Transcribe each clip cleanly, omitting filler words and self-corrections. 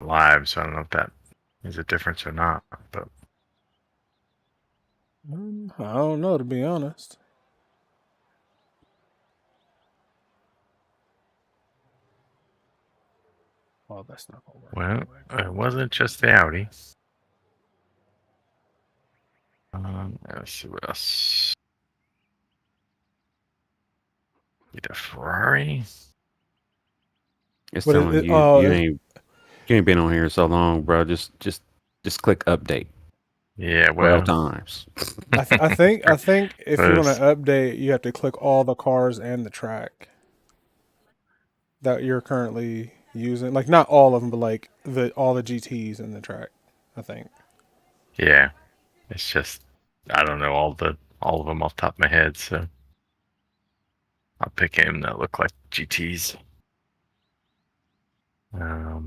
live, so I don't know if that is a difference or not. But I don't know, to be honest. Oh, that's not gonna work. well, it wasn't just the Audi. Let's see what else. Need a Ferrari. It's What is telling it? you Oh, you ain't been on here so long, bro. Just click update Yeah, 12 well, times. I think if you want to was update, you have to click all the cars and the track that you're currently using. Like not all of them, but like all the GTs in the track. I think. yeah. It's just I don't know all of them off the top of my head, so I'll pick him that look like GTs. I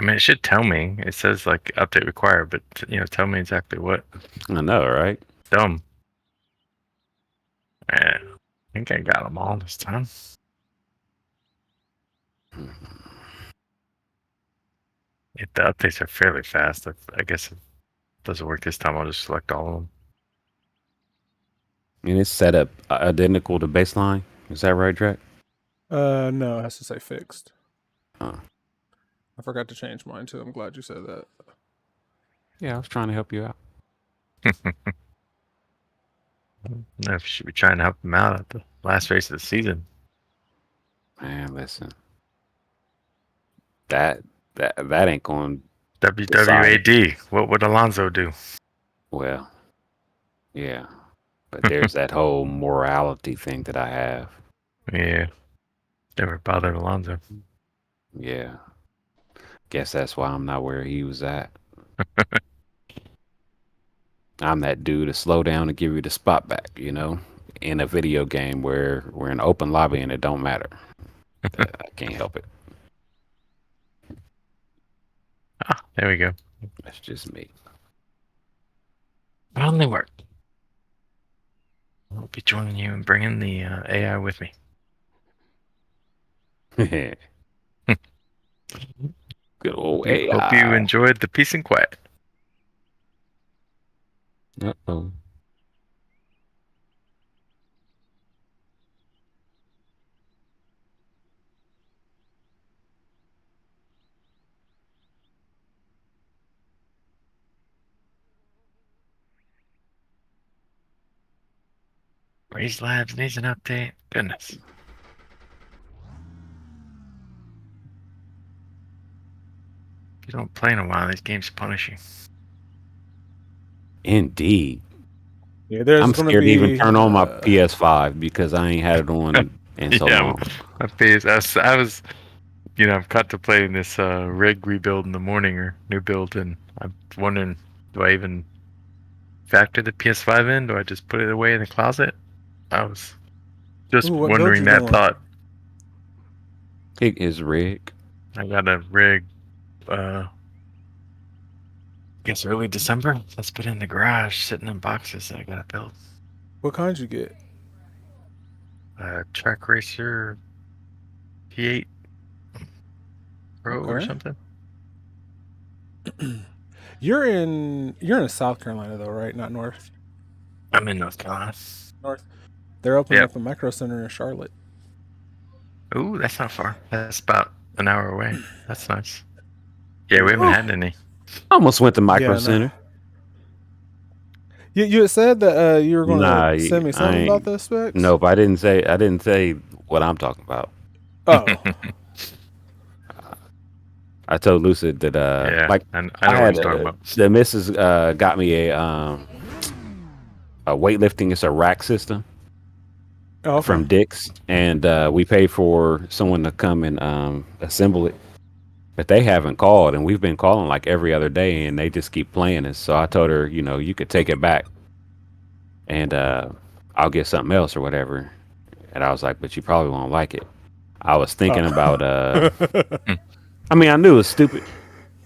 mean, it should tell me. It says like update required, but tell me exactly what. I know, right? Dumb. I think I got them all this time. If the updates are fairly fast, I guess if it doesn't work this time, I'll just select all of them. And it's set up identical to baseline. Is that right, Jack? No, it has to say fixed. Oh. I forgot to change mine too. I'm glad you said that. Yeah, I was trying to help you out. No, you should be trying to help them out at the last race of the season. Man, listen. That ain't going WWAD. What would Alonso do? well. Yeah. But there's that whole morality thing that I have. Yeah. Never bothered Alonso. Yeah. Guess that's why I'm not where he was at. I'm that dude to slow down and give you the spot back, in a video game where we're in open lobby and it don't matter. I can't help it. Ah, there we go. That's just me. Only work. I'll be joining you and bringing the AI with me. Good old AI. Hope you enjoyed the peace and quiet. Uh-oh. Raise Labs needs an update. Goodness. If you don't play in a while, these games punish you. Indeed. Yeah, there's I'm gonna scared be, to even turn on my PS5 because I ain't had it on in so long. My face. I was, I'm contemplating this rig rebuild in the morning or new build, and I'm wondering, do I even factor the PS5 in? Do I just put it away in the closet? I was just wondering that thought. It is rig. I got a rig. I guess early December. That's been in the garage, sitting in boxes that I gotta build. What kind you get? Track Racer P8 Pro or something. You're in South Carolina though, right? Not North. I'm in North Carolina. North. They're opening up a micro center in Charlotte. Ooh, that's not far. That's about an hour away. That's nice. Yeah, we haven't had any. I almost went to Micro Center. You had said that you were going to send me something about the specs. Nope, I didn't say what I'm talking about. Oh. I told Lucid that I know what he's talking about. The missus got me a weightlifting. It's a rack system from Dick's, and we paid for someone to come and assemble it. But they haven't called, and we've been calling like every other day, and they just keep playing it. So I told her, you could take it back, and I'll get something else or whatever. And I was like, but you probably won't like it. I was thinking about I mean, I knew it was stupid,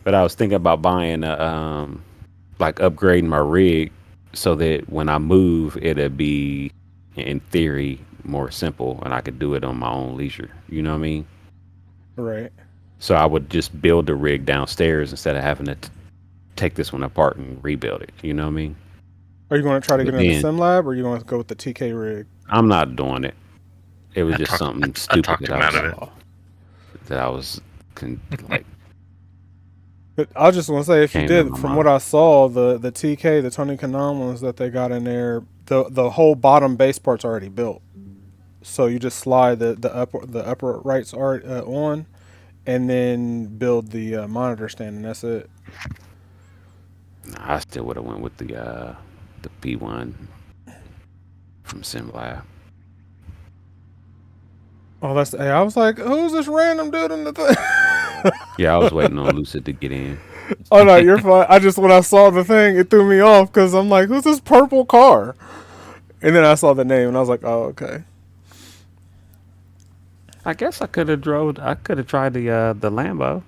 but I was thinking about buying like upgrading my rig so that when I move, it'll be, in theory, more simple, and I could do it on my own leisure. You know what I mean? Right. So I would just build the rig downstairs instead of having to take this one apart and rebuild it. You know what I mean? Are you going to try to But get into then- SimLab, or are you going to go with the TK rig? I'm not doing it. It was I just talked- something I stupid talked that him I out was, of it. that I was like. But I just want to say, if you Came did, to my from mind. what I saw, the TK, the Tony Kanon ones that they got in there, the whole bottom base part's already built. So you just slide the upper rights are on, and then build the monitor stand, and that's it. Nah, I still would have went with the P1 from SimLab. Oh, that's. Hey, I was like, who's this random dude in the thing? Yeah, I was waiting on Lucid to get in. Oh no, you're fine. When I saw the thing, it threw me off because I'm like, who's this purple car? And then I saw the name, and I was like, oh, okay. I guess I could have tried the Lambo.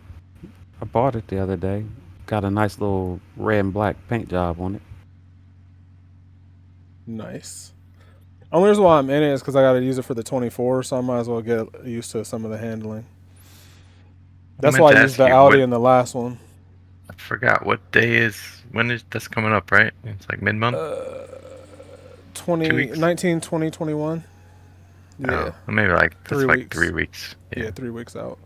I bought it the other day. Got a nice little red and black paint job on it. Nice. Only reason why I'm in it is because I got to use it for the 24, so I might as well get used to some of the handling. That's meant why to I used ask the you, Audi what- in the last one. I forgot what day is. When is that's coming up? Right? It's like mid-month. 20, weeks? 19, 20, 21. Yeah. Oh, maybe like that's 3 like weeks. 3 weeks. Yeah, Yeah, 3 weeks out.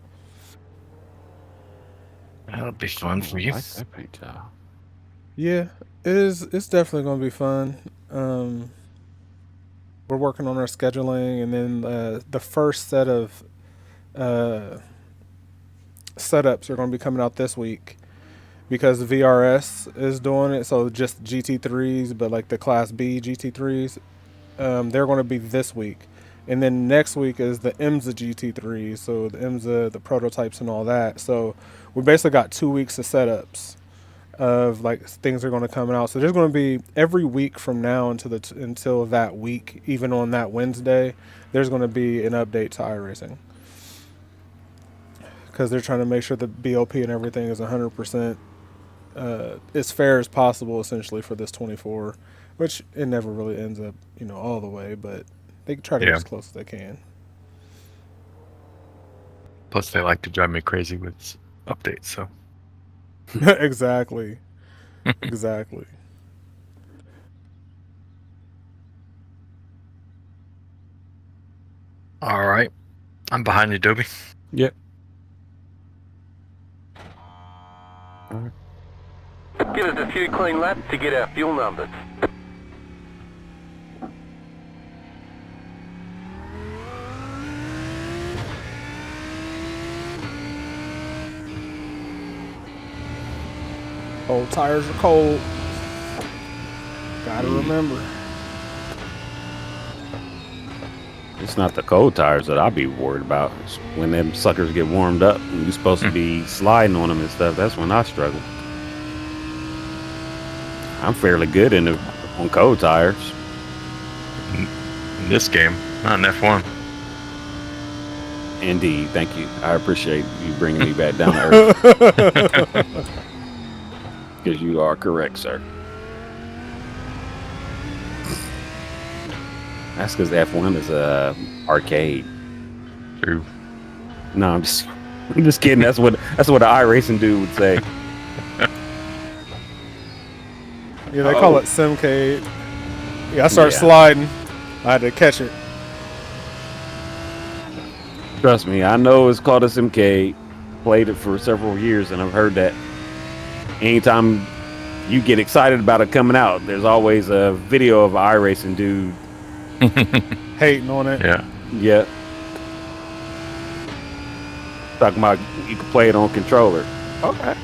that'll be fun for you. I like that paint job. Yeah, it is. It's definitely going to be fun. We're working on our scheduling, and then the first set of setups are going to be coming out this week because VRS is doing it. So just GT3s, but like the Class B GT3s, they're going to be this week. And then next week is the IMSA GT3s, so the IMSA, the prototypes and all that. So we basically got 2 weeks of setups of like things are going to come out. So there's going to be every week from now until that week, even on that Wednesday, there's going to be an update to iRacing. Because they're trying to make sure the BOP and everything is 100% as fair as possible, essentially, for this 24, which it never really ends up, all the way, but they try to get Yeah. as close as they can. Plus, they like to drive me crazy with updates. So Exactly. Exactly. all right, I'm behind you, Dobie. Yep. Give us a few clean laps to get our fuel numbers. Old tires are cold. Gotta remember. It's not the cold tires that I'll be worried about. It's when them suckers get warmed up and you're supposed to be sliding on them and stuff. That's when I struggle. I'm fairly good on cold tires. In this game, not in F1. Indeed. Thank you. I appreciate you bringing me back down to earth. Because you are correct, sir. That's because the F1 is arcade. True. No, I'm just kidding. That's what an iRacing dude would say. Yeah, they call it Simcade. Yeah, I started Yeah. sliding. I had to catch it. Trust me, I know it's called a Simcade. Played it for several years, and I've heard that anytime you get excited about it coming out, there's always a video of an iRacing dude. Hating on it. Yeah. Yeah. Talking about you can play it on controller. Okay.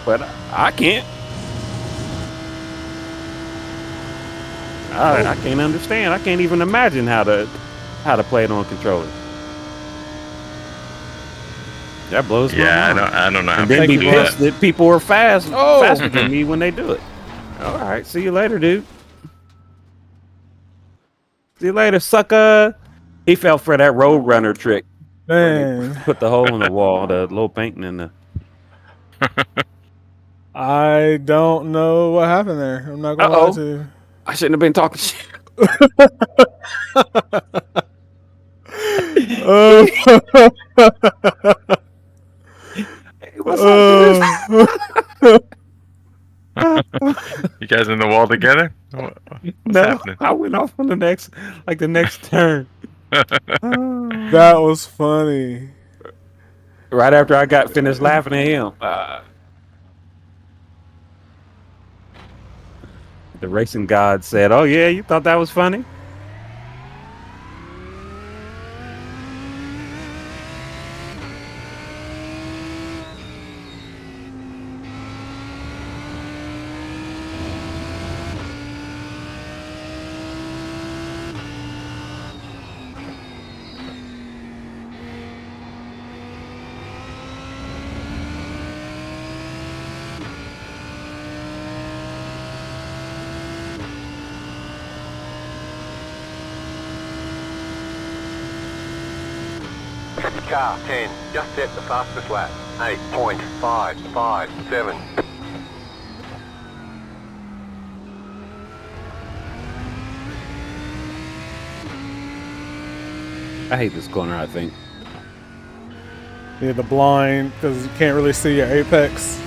But I can't. I can't understand. I can't even imagine how to play it on controller. That blows my Yeah, mind. I don't know how And then Thank be people you, do bro. pissed that. that people are faster Oh. than me when they do it. All right, see you later, dude. See you later, sucker. He fell for that Roadrunner trick. Dang. Put the hole in the wall, the little painting in the. I don't know what happened there. I'm not going to lie to you. I shouldn't have been talking shit. What's up? You guys in the wall together? What's No, happening? I went off on the next turn. That was funny. Right after I got finished laughing at him. The racing god said, "Oh yeah, you thought that was funny?" Car 10, just set the fastest lap. 8.557. I hate this corner. I think. Yeah, the blind, because you can't really see your apex.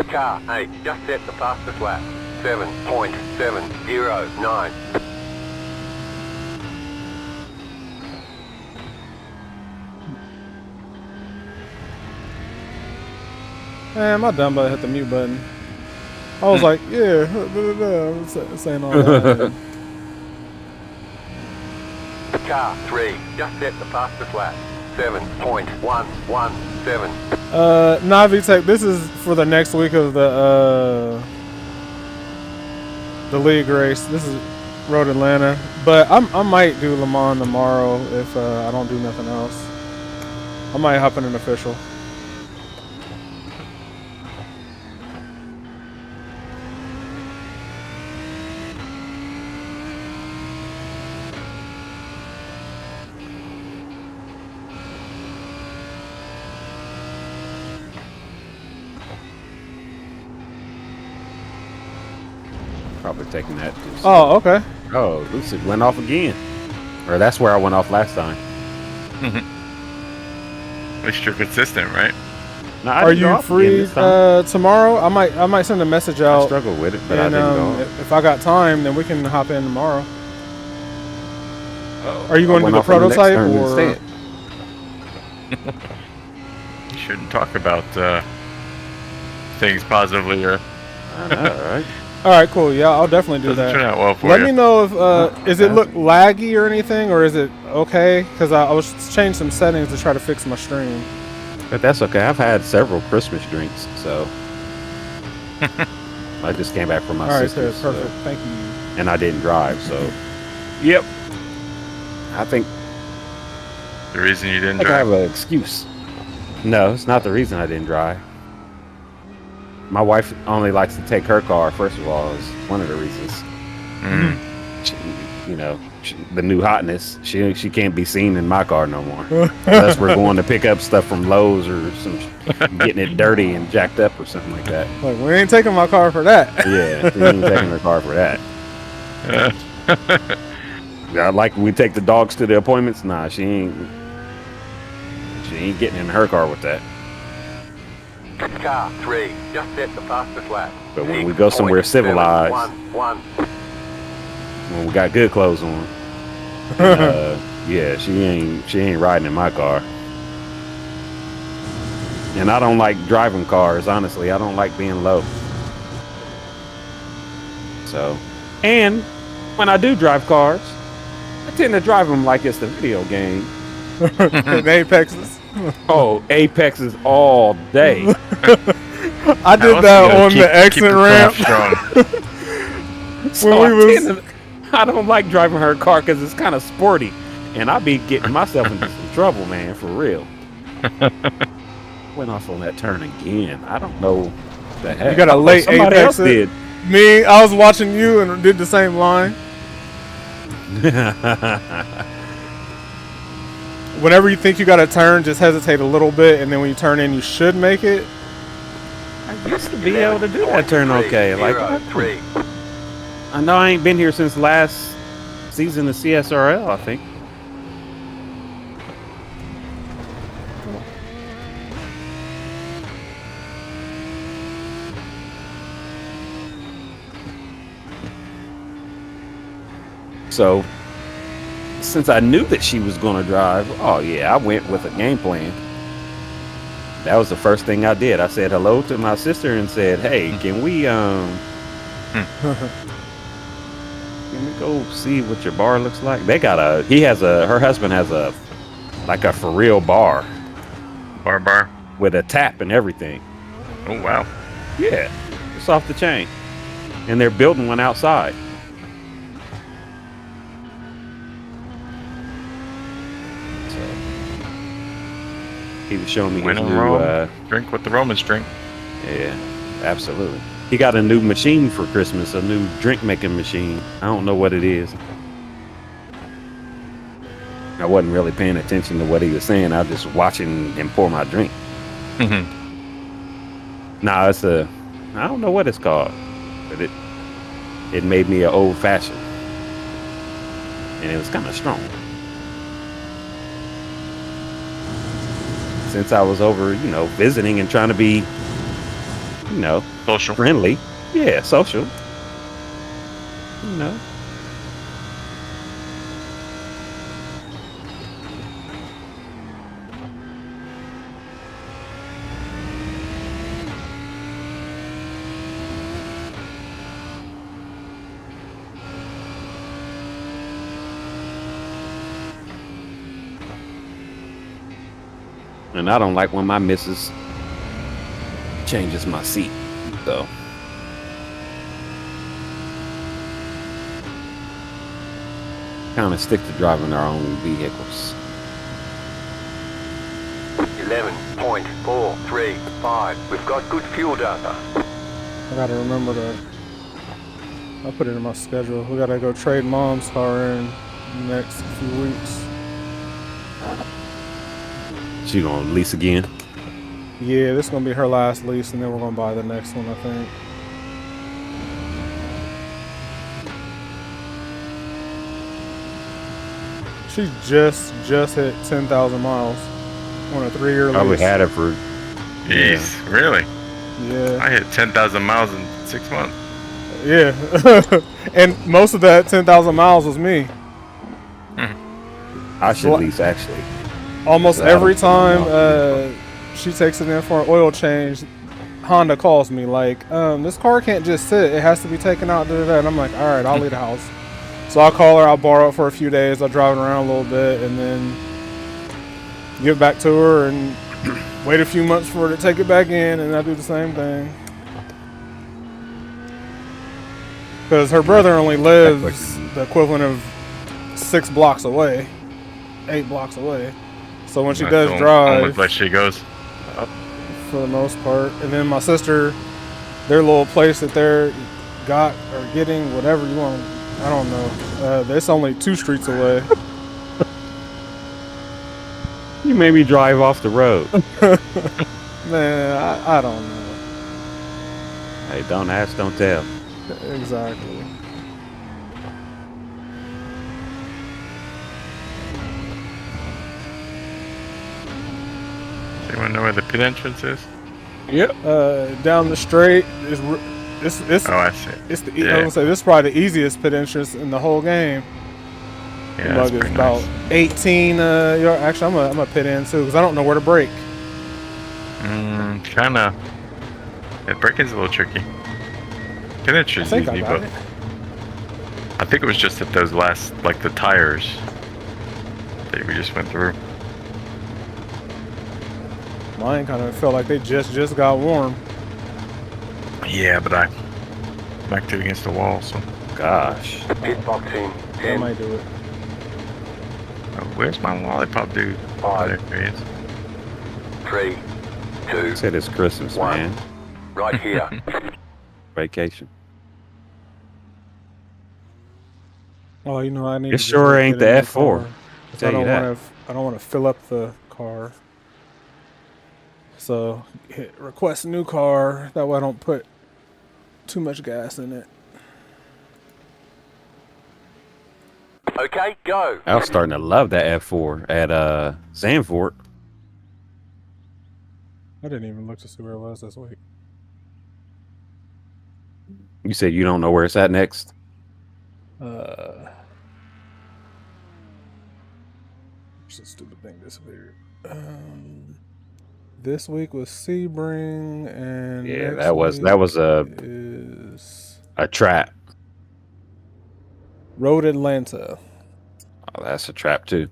Car 8, just set the fastest lap. 7.709. Man, my dumb butt hit the mute button. I was like, yeah, saying all that. Car 3, just set the fastest lap. 7.117. Navi Tech, this is for the next week of the league race. This is Road Atlanta, but I might do Le Mans tomorrow if I don't do nothing else. I might hop in an official. Probably taking that. Oh, okay. Oh, Lucid went off again. Or that's where I went off last time. At least you're consistent, right? No, I Are didn't go you off again free this time. tomorrow? I might send a message I out. struggled with it, but And I didn't go off. if I got time, then we can hop in tomorrow. Are you I going to went the off on next prototype turn or? instead. You shouldn't talk about things positively or I know, right? All right, cool. Yeah, I'll definitely do doesn't turn that. out well for Let you. me know if is it look laggy or anything, or is it okay? Because I was changing some settings to try to fix my stream. But that's okay. I've had several Christmas drinks, so I just came back from my All right, sister's, good, perfect. Thank you. and I didn't drive, so yep. I think The reason you didn't I drive. have an excuse. No, it's not the reason I didn't drive. My wife only likes to take her car. First of all, is one of the reasons. Mm. She, the new hotness. She can't be seen in my car no more, unless we're going to pick up stuff from Lowe's or getting it dirty and jacked up or something like that. Like, we ain't taking my car for that. Yeah, she ain't taking her car for that. Like we take the dogs to the appointments. Nah, she ain't getting in her car with that. Car 3, just set the fastest lap. But when we go somewhere civilized, 6.711. when we got good clothes on, yeah, she ain't riding in my car. And I don't like driving cars. Honestly, I don't like being low. So, and when I do drive cars, I tend to drive them like it's the video game. The Apexes. Oh, Apexes all day. I did that on the exit ramp. So When I don't like driving her car because it's kind of sporty, and I be getting myself into some trouble, man, for real. Went off on that turn again. I don't know the heck. You got a late somebody else Apex. did. Me, I was watching you and did the same line. Whenever you think you got to turn, just hesitate a little bit, and then when you turn in, you should make it. I used to be able to do that turn okay. Like, I know I ain't been here since last season of CSRL, I think. So since I knew that she was going to drive, oh yeah, I went with a game plan. That was the first thing I did. I said hello to my sister and said, "Hey, can we go see what your bar looks like?" They got her husband has a for real bar Bar. with a tap and everything. Oh wow. Yeah, it's off the chain, and they're building one outside. So he was showing me When his in new. Rome, drink what the Romans drink. Yeah, absolutely. He got a new machine for Christmas, a new drink making machine. I don't know what it is. I wasn't really paying attention to what he was saying. I was just watching him pour my drink. Nah, it's I don't know what it's called, but it made me an old fashioned, and it was kind of strong. Since I was over, visiting and trying to be, Social. friendly. Yeah, social. And I don't like when my missus changes my seat, so. Kind of stick to driving our own vehicles. 11.435. We've got good fuel data. I gotta remember to. I'll put it in my schedule. We gotta go trade Mom's car in the next few weeks. She gonna lease again? Yeah, this is gonna be her last lease, and then we're gonna buy the next one, I think. She just hit 10,000 miles on a 3-year lease. Probably had it for. Jeez, really? Yeah. I hit 10,000 miles in 6 months. Yeah. And most of that 10,000 miles was me. I should lease actually. Almost every time she takes it in for an oil change, Honda calls me like, this car can't just sit. It has to be taken out. And I'm like, all right, I'll leave the house. So I'll call her. I'll borrow it for a few days. I'll drive it around a little bit and then give it back to her and wait a few months for her to take it back in, and I do the same thing. Because her brother only lives the equivalent of 6 blocks away, 8 blocks away. So when she does drive, almost like she goes for the most part, and then my sister, their little place that they're got or getting, whatever you want, I don't know. It's only 2 streets away. You made me drive off the road. Man, I don't know. Hey, don't ask, don't tell. Exactly. You want to know where the pit entrance is? Yep. Down the straight is. It's Oh, I see. It's the. I was gonna say this is probably the easiest pit entrance in the whole game. Yeah, that's It's pretty about nice. 18. Actually, I'm a pit in too because I don't know where to brake. Kind of. Yeah, braking's a little tricky. Pit I entrance is think I easy, got but it. I think it was just at those last, like the tires that we just went through. Mine kind of felt like they just got warm. Yeah, but I backed it against the wall, so. Gosh. Pit box in. I 10, might do it. Oh, where's my lollipop dude? Oh, 5, there he is. 3, 2, Said it's Christmas, One. man. right here. Vacation. Oh, you know I need. It to just sure get ain't in the my F4. car, 'cause Tell I you don't that. want to. I don't want to fill up the car. So hit request a new car. That way I don't put too much gas in it. Okay, go. I was starting to love that F4 at Zandvoort. I didn't even look to see where it was this week. You said you don't know where it's at next? Where's the stupid thing disappeared? This week was Sebring, and Yeah, next that was week is a trap. Road Atlanta. Oh, that's a trap too.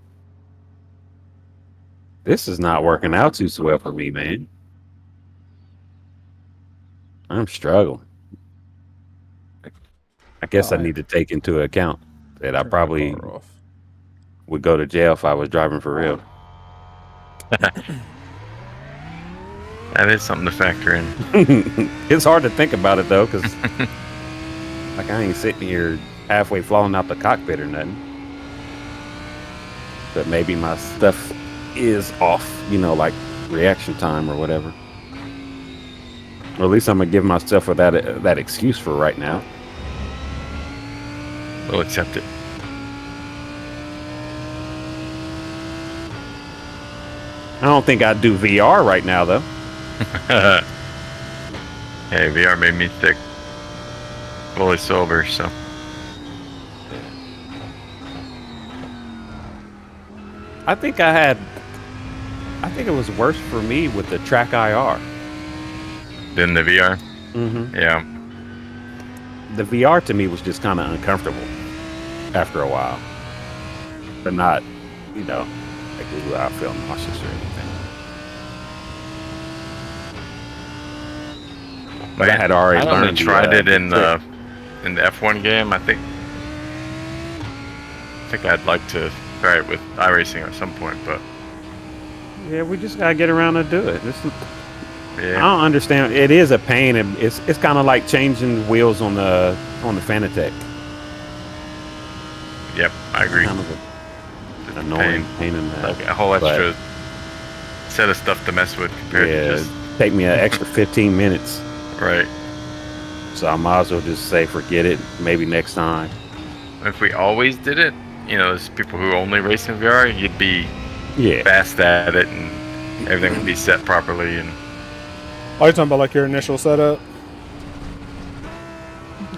This is not working out too well for me, man. I'm struggling. I guess I need to take into account that I probably would go to jail if I was driving for real. That is something to factor in. It's hard to think about it though, because like I ain't sitting here halfway falling out the cockpit or nothing. But maybe my stuff is off, you know, like reaction time or whatever. Or at least I'm gonna give myself that excuse for right now. We'll accept it. I don't think I'd do VR right now though. Hey, VR made me sick. Fully sober, so. I think it was worse for me with the Track IR. Then the VR? Mm-hmm. Yeah. The VR to me was just kind of uncomfortable after a while. But not, you know, like I feel nauseous or anything. But I had already I only learned tried it in the F1 game. I think I'd like to try it with iRacing at some point, but yeah, we just gotta get around to do it. yeah. I don't understand. It is a pain, and it's kind of like changing wheels on the Fanatec. Yep, I agree. Kind of an annoying pain in the like a whole extra set of stuff to mess with compared to just take me an extra 15 minutes. Right. So I might as well just say forget it. Maybe next time. If we always did it, you know, there's people who only race in VR, you'd be fast at it and everything would be set properly. And are you talking about like your initial setup?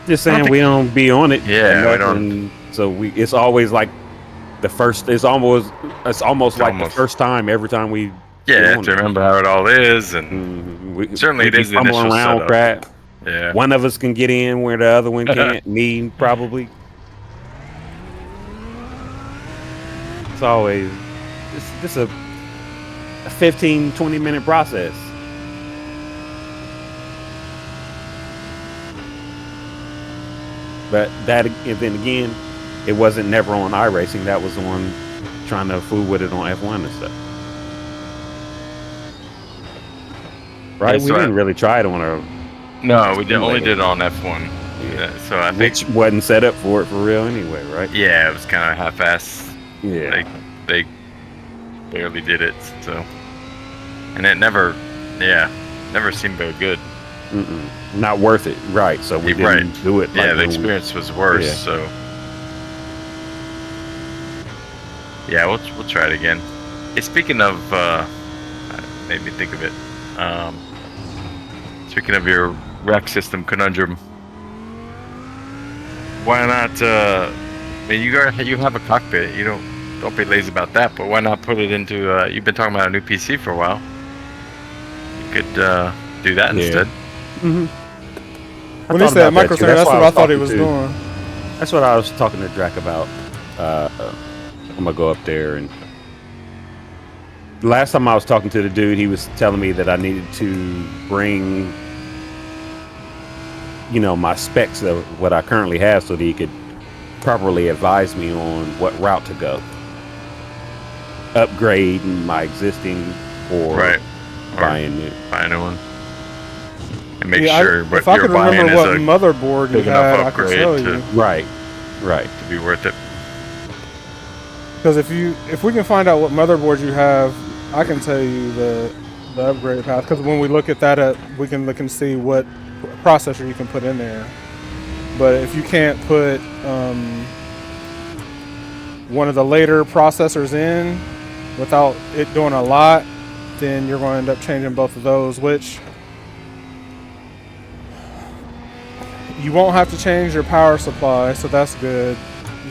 Just saying we don't be on it. Yeah, we don't. So it's always like the first. It's almost like the first time every time we. Yeah, have to remember how it all is, and certainly it is the initial around setup. Crap. Yeah. One of us can get in where the other one can't. Me probably. It's always it's a 15-20 minute process. But that, and then again, it wasn't never on iRacing. That was on trying to fool with it on F1 and stuff. Right? Yeah, we didn't really try it on a. No, we only did it on F1. Yeah, so I think which wasn't set up for it for real anyway, right? Yeah, it was kind of half-assed. Yeah. They barely did it, so. And it never seemed very good. Not worth it, right? So we didn't do it. Like the experience was worse. So. Yeah, we'll try it again. Hey, speaking of, made me think of it. Speaking of your rack system conundrum, why not? I mean, you have a cockpit. You don't be lazy about that. But why not put it into? You've been talking about a new PC for a while. You could do that instead. Mm-hmm. When he said microservice, that's what I thought he was doing. That's what I was talking to Drac about. I'm gonna go up there, and last time I was talking to the dude, he was telling me that I needed to bring, you know, my specs of what I currently have, so that he could properly advise me on what route to go, upgrade my existing or buying new. Buy a new one. And make sure what if I you're could buying remember is what a motherboard you big enough had, I could upgrade tell to you. Right. To be worth it. Because if we can find out what motherboard you have, I can tell you the upgrade path. Because when we look at that, we can look and see what processor you can put in there. But if you can't put one of the later processors in without it doing a lot, then you're going to end up changing both of those, which you won't have to change your power supply, so that's good.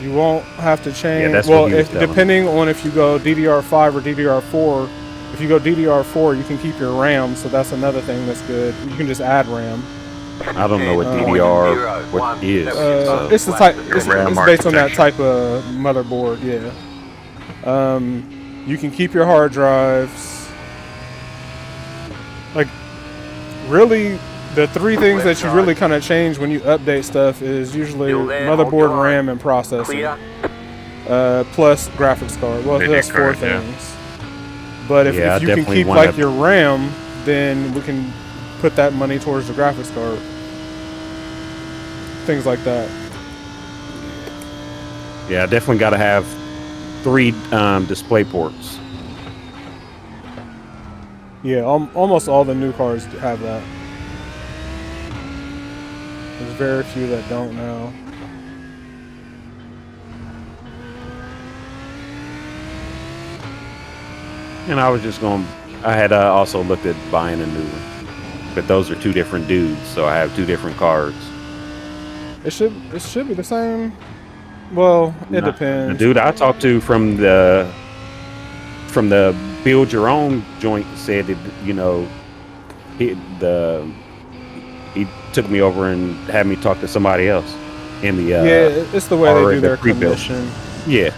You won't have to change. that's well, what he was telling me. depending on if you go DDR5 or DDR4. If you go DDR4, you can keep your RAM, so that's another thing that's good. You can just add RAM. I don't know what DDR what is. It's the type. It's RAM based on that architecture. type of motherboard. Yeah. You can keep your hard drives. Like, really, the three things that you really kind of change when you update stuff is usually motherboard, RAM, and processor. Clear. Plus graphics card. Well, Video that's four card, yeah. things. But if Yeah, I you can definitely keep wanna- like your RAM, then we can put that money towards the graphics card. Things like that. Yeah, I definitely got to have 3 display ports. Yeah, almost all the new cars have that. There's very few that don't now. And I was just going. I had also looked at buying a new one, but those are 2 different dudes, so I have 2 different cards. It should be the same. Well, it The depends. dude I talked to from the build your own joint said that, you know, he took me over and had me talk to somebody else in the Yeah, it's the way they already do their pre-built. commission. yeah.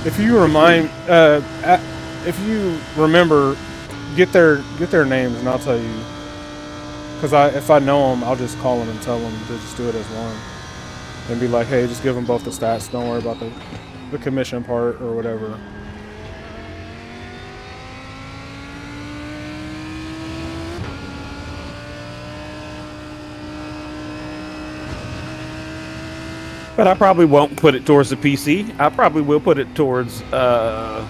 If you if you remember, get their names and I'll tell you. Because if I know them, I'll just call them and tell them to just do it as one, and be like, hey, just give them both the stats. Don't worry about the commission part or whatever. But I probably won't put it towards the PC. I probably will put it towards. I'll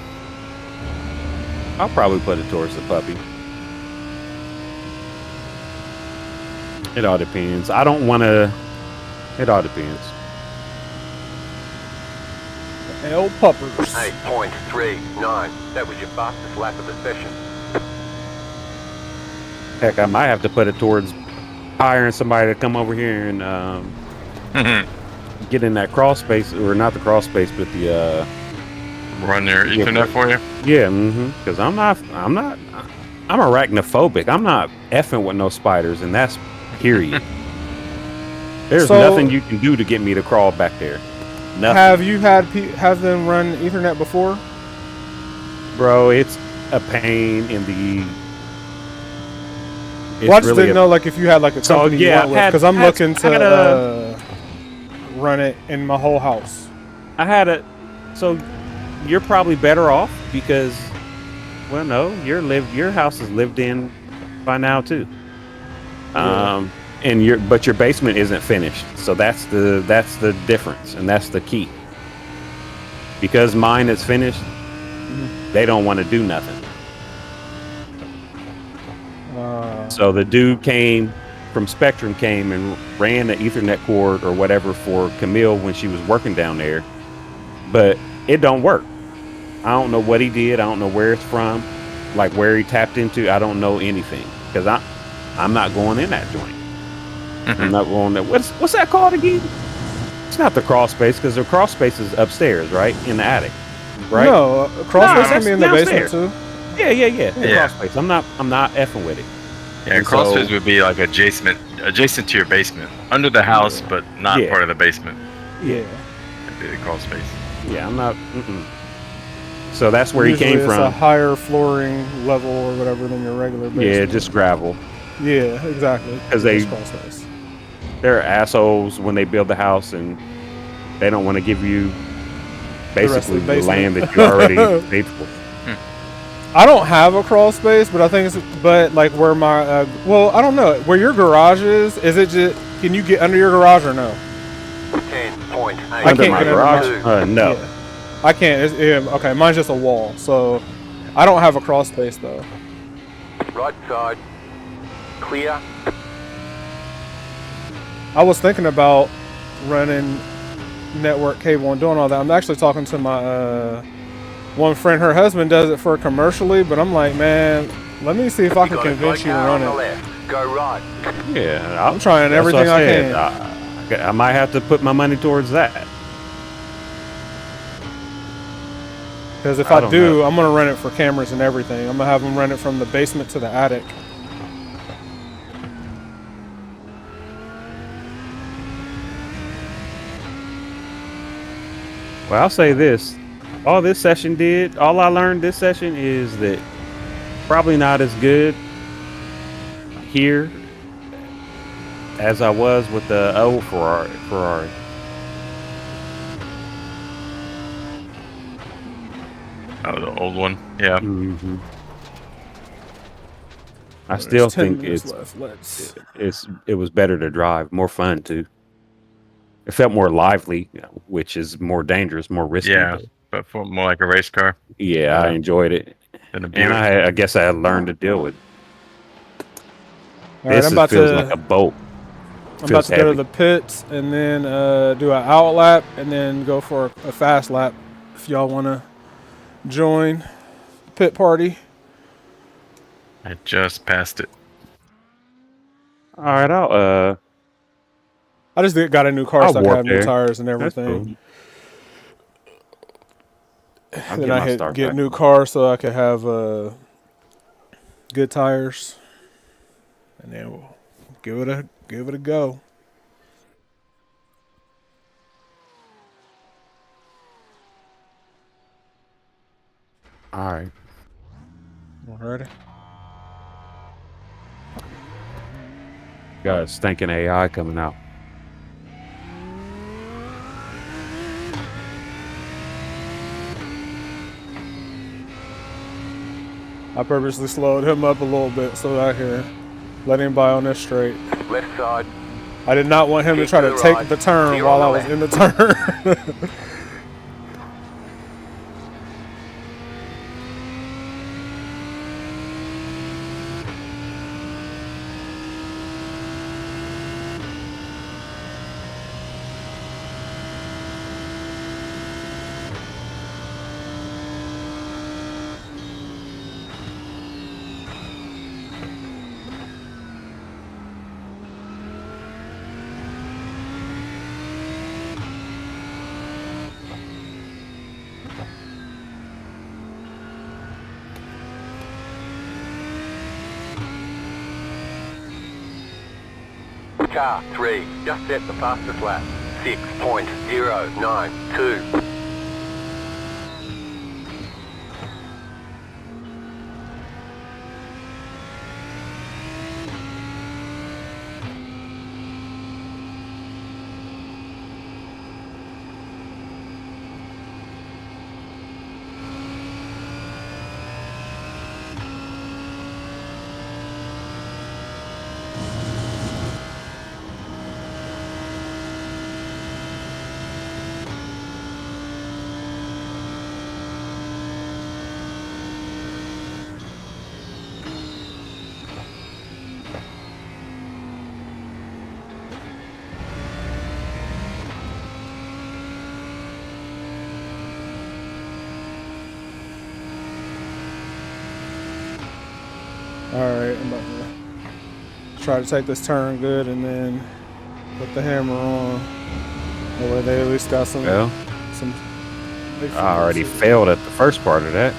probably put it towards the puppy. It all depends. I don't want to. It all depends. L puppers. 8.39. That was your fastest lap of the session. Heck, I might have to put it towards hiring somebody to come over here and get in that crawl space, or not the crawl space, but the Run your Ethernet for you. yeah, because I'm arachnophobic. I'm not effing with no spiders, and that's period. There's So- nothing you can do to get me to crawl back there. Nothing. Have you have them run Ethernet before? Bro, it's a pain in the. It's Well, I just really didn't know like if you had like a So, company yeah, you went with, I've because I'm had- looking to I had a- run it in my whole house. I had a. So, you're probably better off because, well, no, your house is lived in by now too. And your basement isn't finished, so that's the difference, and that's the key. Because mine is finished, they don't want to do nothing. So the dude from Spectrum came and ran the Ethernet cord or whatever for Camille when she was working down there, but it don't work. I don't know what he did. I don't know where it's from, like where he tapped into. I don't know anything because I'm not going in that joint. I'm not going there. What's that called again? It's not the crawl space because the crawl space is upstairs, right, in the attic, right? No, crawl space can that's be in the downstairs. basement too. Yeah. The Yeah. crawl space. I'm not effing with it. Yeah, And crawl so- space would be like adjacent to your basement, under the house, but not Yeah. part of the basement. Yeah. That'd be the crawl space. Yeah, I'm not. So that's where Usually he came it's a from. higher flooring level or whatever than your regular basement. Yeah, just gravel. Yeah, exactly. 'Cause they- Just crawl space. They're assholes when they build the house and they don't want to give you rest of basically the the basement. land that you already paid for. I don't have a crawl space, but I think but like where my well, I don't know where your garage is. Is it just can you get under your garage or no? 10.8. I Under can't my get under garage? mine. No. Yeah. I can't. Okay, mine's just a wall, so I don't have a crawl space though. Right side. Clear. I was thinking about running network cable and doing all that. I'm actually talking to my one friend. Her husband does it for commercially, but I'm like, man, let me see if I You can got a convince you to car run on the it. left. Go right. Yeah, I'm trying that's what everything I said. can. I might have to put my money towards that. Because if I I don't do, know. I'm gonna run it for cameras and everything. I'm gonna have them run it from the basement to the attic. Well, I'll say this. All this session did, all I learned this session is that probably not as good here as I was with the old Ferrari. Oh, the old one. Yeah. Mm-hmm. I There's still 10 think minutes left. it was better to drive, more fun too. It felt more lively, which is more dangerous, more risky. Yeah, but for more like a race car Yeah, I enjoyed it, than a and Buick. I guess I had learned to deal with it. All right, I'm about feels to. like a boat. I'm about Feels to go to heavy. the pits and then do an out lap and then go for a fast lap. If y'all want to join the pit party. I just passed it. All right, I'll I just got a new car, I'll so I can warp have new there. tires and That's everything. cool. I'll Then get I my hit start get back. new car so I could have good tires, and then we'll give it a go. All right. Alrighty. Got a stinking AI coming out. I purposely slowed him up a little bit so that I can let him by on this straight. Left side. I did not want him to Keep try to to the take right. the turn Clear while I on the was in the turn. Car 3, just set the fastest lap. 6.092. Alright, I'm about to try to take this turn good and then put the hammer on. That way they at least got some. Well, some I already failed at the first part of that.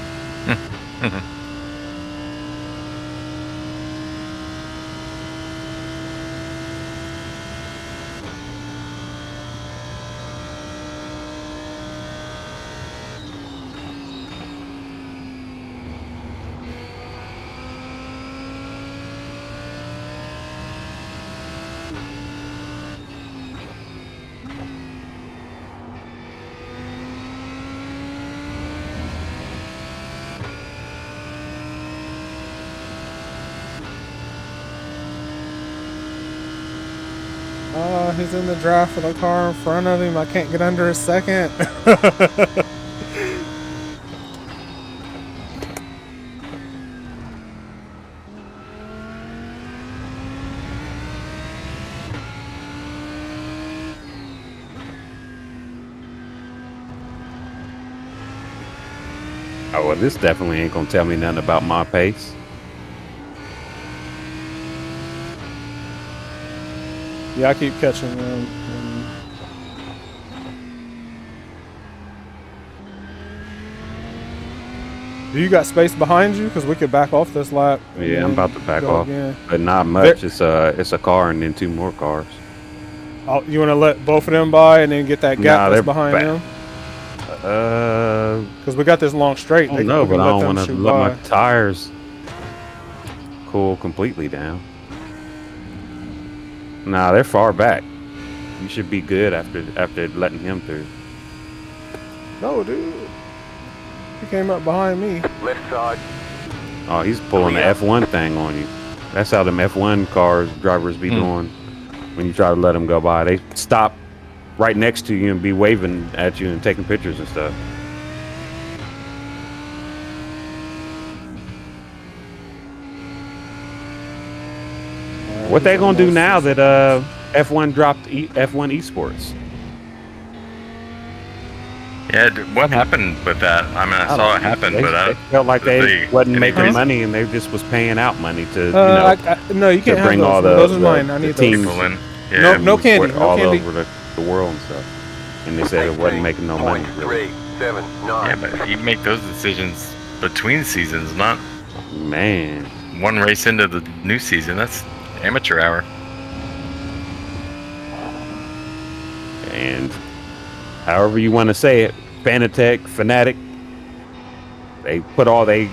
He's in the draft with a car in front of him. I can't get under a second. Oh, well, this definitely ain't gonna tell me nothing about my pace. Yeah, I keep catching them. Do you got space behind you? Because we could back off this lap. and Yeah, I'm then about to back go off, again. but not much. It's a car and then 2 more cars. Oh, you want to let both of them by and then get that gap Nah, that's they're behind back. them? Uh, Because we got this long straight. I don't know, we can but I let don't them want to shoot let by. my tires cool completely down. Nah, they're far back. You should be good after letting him through. No, dude. He came up behind me. Left side. Oh, he's pulling the F1 thing on you. That's how them F1 cars drivers be doing when you try to let them go by. They stop right next to you and be waving at you and taking pictures and stuff. What they gonna do now that F1 dropped F1 Esports? Yeah, what happened with that? I mean, I saw it happen, They, but they felt like they wasn't making reason? money, and they just was paying out money to No, you to can't have bring those. all Those are mine. I need those. teams people in. Yeah, No candy. No all candy. over the world and stuff. And they said it wasn't making no money. Really. 379. yeah, but you make those decisions between seasons, not Man, one race into the new season. That's amateur hour. and however you want to say it, Fanatec, Fanatic, they put all they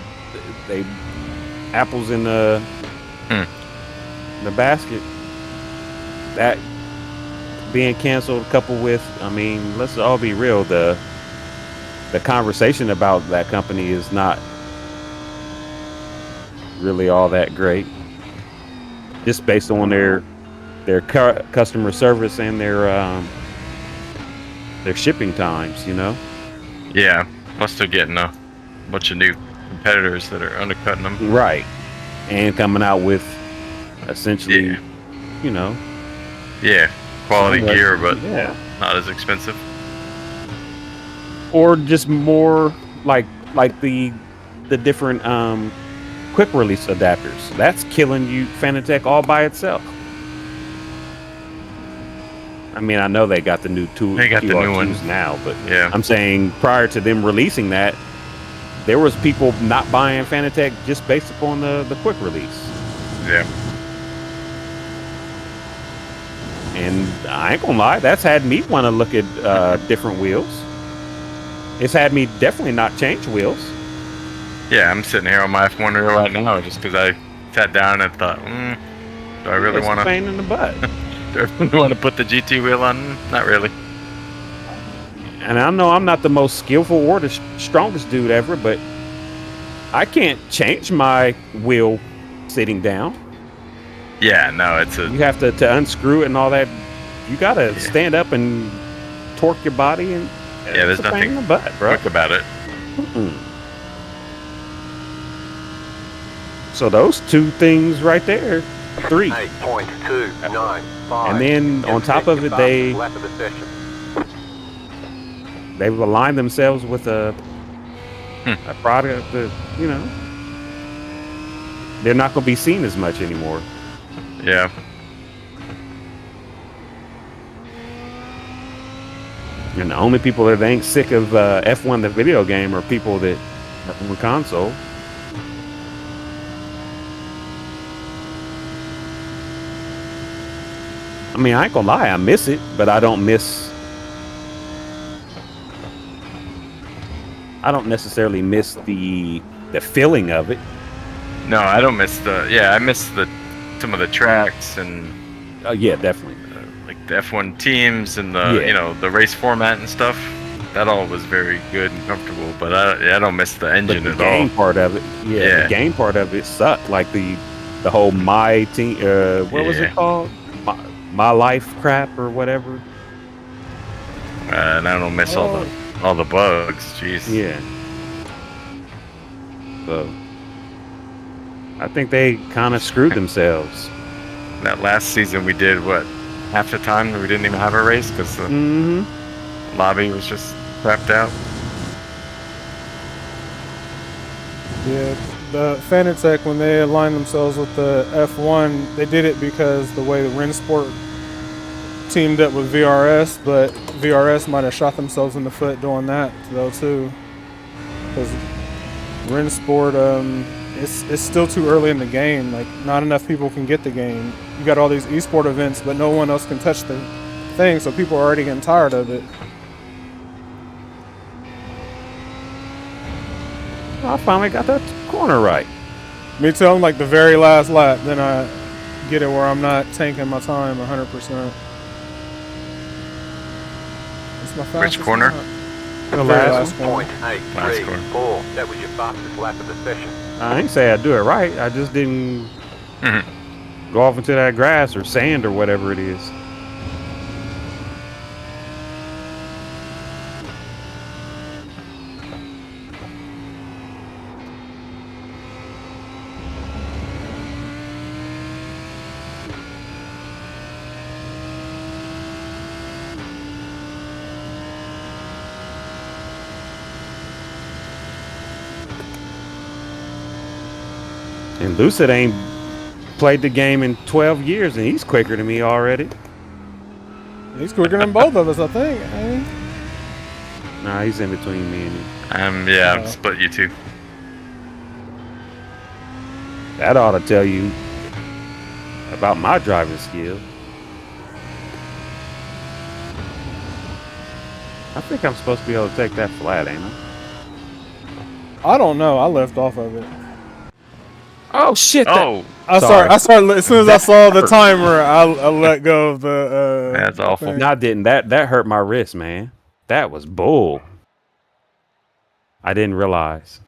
apples in the basket. That being canceled, coupled with, I mean, let's all be real, the conversation about that company is not really all that great, just based on their customer service and their shipping times, you know. Yeah, plus they're getting a bunch of new competitors that are undercutting them. Right. And coming out with essentially, Yeah. you know, Yeah, quality somewhat- gear, but yeah. not as expensive. Or just more like the different quick release adapters. That's killing you, Fanatec, all by itself. I mean, I know they got the new They got the new QR2s ones. now, but Yeah. I'm saying prior to them releasing that, there was people not buying Fanatec just based upon the quick release. Yeah. And I ain't gonna lie, that's had me want to look at different wheels. It's had me definitely not change wheels. Yeah, I'm sitting here on my F1 wheel right now just because I sat down and thought, do I really It's a want to? pain in the butt. Do I really want to put the GT wheel on? Not really. And I know I'm not the most skillful or the strongest dude ever, but I can't change my wheel sitting down. Yeah, no, it's a You have to unscrew it and all that. You gotta stand up and torque your body, and Yeah, there's it's a pain in nothing the butt, bro. quick about it. Mm-mm. So those two things right there, 3. 8.295. And then on top of it, Lap of the session. they've aligned themselves with a product that, you know, they're not going to be seen as much anymore. Yeah. And the only people that ain't sick of F1 the video game are people that are on console. I mean, I ain't gonna lie, I miss it, but I don't necessarily miss the feeling of it. No, I don't miss I miss some of the tracks and Yeah, definitely. like the F1 teams and the the race format and stuff. That all was very good and comfortable, but I don't miss the But engine the at game all. part of it, Yeah. the game part of it sucked. Like the whole my team, what was Yeah. it called? My life crap or whatever. And I don't miss all the bugs. Jeez. Yeah. So I think they kind of screwed themselves. That last season we did what, half the time we didn't even have a race because the Mm-hmm. lobby was just crapped out. Yeah, the Fanatec, when they aligned themselves with the F1, they did it because the way the Rensport teamed up with VRS, but VRS might have shot themselves in the foot doing that though too. Because Rensport, it's still too early in the game. Like, not enough people can get the game. You got all these esport events, but no one else can touch the thing, so people are already getting tired of it. I finally got that corner right. Me too. I'm like the very last lap, then I get it where I'm not tanking my time 100%. It's my fastest corner? lap. The Very last corner. Point eight, Last three, corner. 4. That was your fastest lap of the session. I ain't say I do it right. I just didn't Mhm. go off into that grass or sand or whatever it is. And Lucid ain't played the game in 12 years, and he's quicker than me already. He's quicker than both of us, I think. Eh? Nah, he's in between me and you. Yeah, Oh. I'm split you two. That ought to tell you about my driving skill. I think I'm supposed to be able to take that flat, ain't I? I don't know. I left off of it. Oh shit! Oh, I Sorry. started as soon as I saw the hurt. timer, I let go of the. That's awful. thing. No, I didn't. That hurt my wrist, man. That was bull. I didn't realize.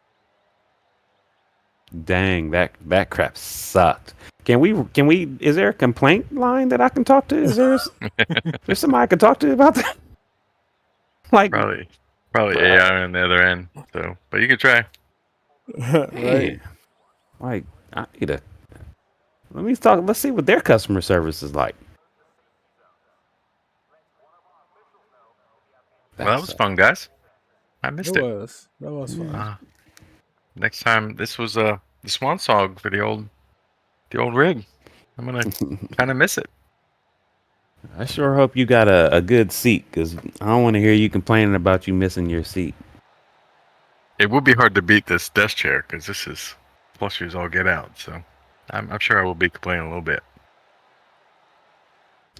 Dang, that crap sucked. Can we? Is there a complaint line that I can talk to? Is there somebody I can talk to about that? Like, probably AI on the other end. So, but you could try. Right. man, like I need to. Let's see what their customer service is like. Well, that was fun, guys. I missed It it. was. That was fun. Next time, this was the swan song for the old rig. I'm gonna kind of miss it. I sure hope you got a good seat, because I don't want to hear you complaining about you missing your seat. It would be hard to beat this desk chair because this is plushy as all get out. So, I'm sure I will be complaining a little bit.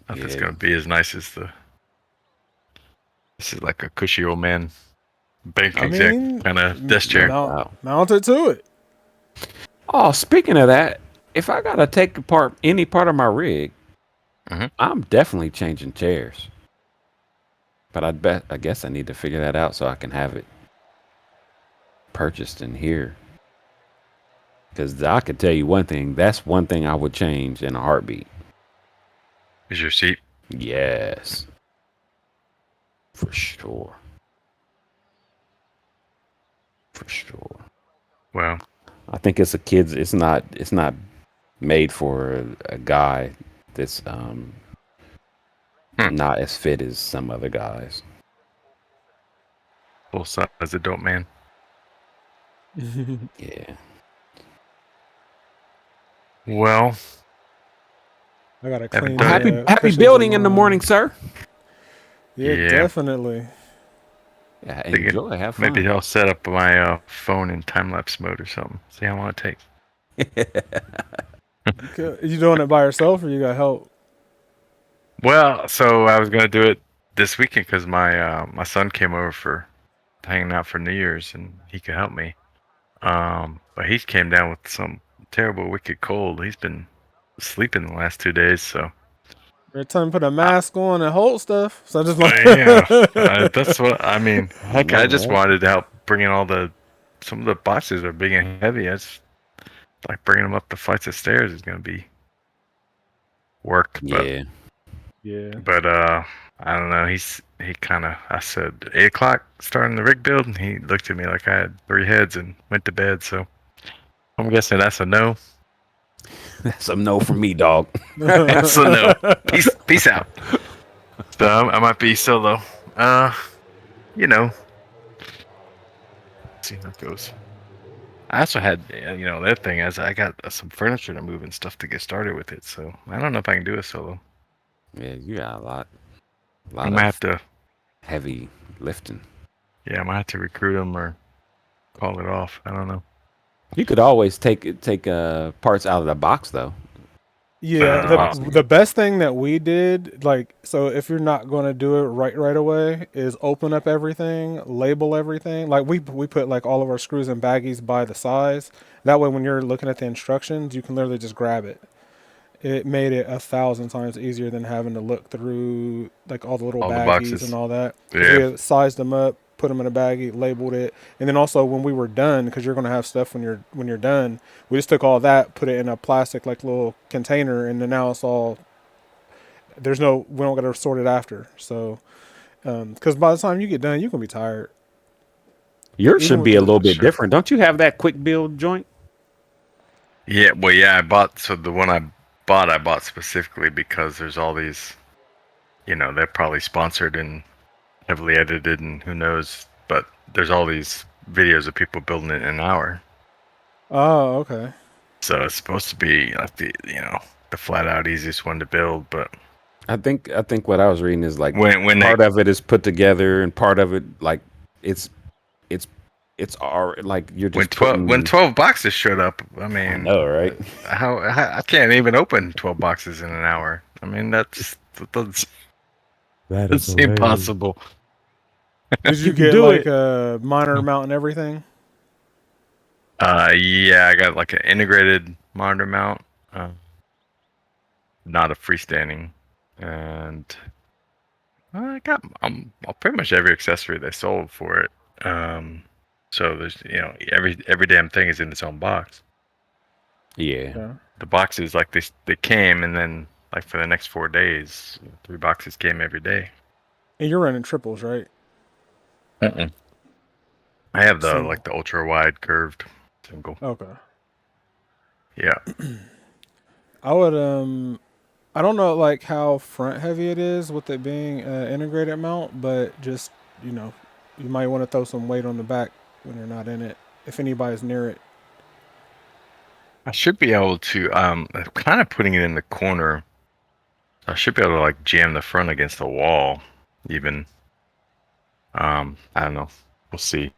If it's Yeah. gonna be as nice as the. This is like a cushy old man bank I exec mean, kind of desk chair. Wow. Mount it to it. Oh, speaking of that, if I gotta take apart any part of my rig, Mhm. I'm definitely changing chairs. But I guess I need to figure that out so I can have it purchased in here. Because I could tell you one thing. That's one thing I would change in a heartbeat. Is your seat? Yes. For sure. For sure. Well, I think it's not made for a guy that's not as fit as some other guys. full size adult man. Yeah. Well, I gotta Haven't clean. done the, it. Happy cushions building in the along. morning, sir. Yeah, Yeah. definitely. Yeah, Think it- enjoy, have fun. maybe I'll set up my phone in time lapse mode or something. See how long it takes. You doing it by yourself or you got help? Well, so I was gonna do it this weekend because my son came over for hanging out for New Year's and he could help me. But he came down with some terrible wicked cold. He's been sleeping the last 2 days, so Every time you put a mask on and hold stuff. So I just like that's what I mean. Heck I of just that. wanted to help bring in some of the boxes are big and heavy. It's like bringing them up the flights of stairs is gonna be work. Yeah. Yeah. But I don't know. I said 8 o'clock starting the rig build, and he looked at me like I had 3 heads and went to bed. So I'm guessing that's a no. That's a no from me, dog. That's a no. Peace out. So I might be solo. See how it goes. I also had, the other thing is I got some furniture to move and stuff to get started with it. So I don't know if I can do a solo. Yeah, you got a lot I might have to. heavy lifting. Yeah, I might have to recruit them or call it off. I don't know. You could always take parts out of the box though. Yeah, Wow. the best thing that we did, like, so if you're not going to do it right away, is open up everything, label everything. Like we put like all of our screws and baggies by the size. That way, when you're looking at the instructions, you can literally just grab it. It made it 1,000 times easier than having to look through like all the little All the baggies boxes. and all that. 'Cause Yeah. we had sized them up, put them in a baggie, labeled it, and then also when we were done, because you're gonna have stuff when you're done, we just took all that, put it in a plastic like little container, and then now it's all. We don't got to sort it after. So, because by the time you get done, you're gonna be tired. Yours Even should be with a the- little bit Sure. different. Don't you have that quick build joint? Yeah, well, yeah, I bought. So the one I bought specifically because there's all these. They're probably sponsored and heavily edited, and who knows. But there's all these videos of people building it in an hour. Oh, okay. So it's supposed to be like the flat out easiest one to build, but I think what I was reading is like when part of it is put together and part of it like it's like you're when just 12 boxes showed up, I mean, I know, right? how I can't even open 12 boxes in an hour. I mean, that's impossible. Did you You can get do like it. a monitor mount and everything? Yeah, I got like an integrated monitor mount, not a freestanding, and I got pretty much every accessory they sold for it. So there's every damn thing is in its own box. Yeah. Yeah. The boxes like they came, and then like for the next 4 days, 3 boxes came every day. And you're running triples, right? I have the Single. the ultra wide curved single. Okay. Yeah. I would I don't know like how front heavy it is with it being an integrated mount, but just you might want to throw some weight on the back when you're not in it, if anybody's near it. I should be able to kind of putting it in the corner. I should be able to like jam the front against the wall, even. I don't know. We'll see.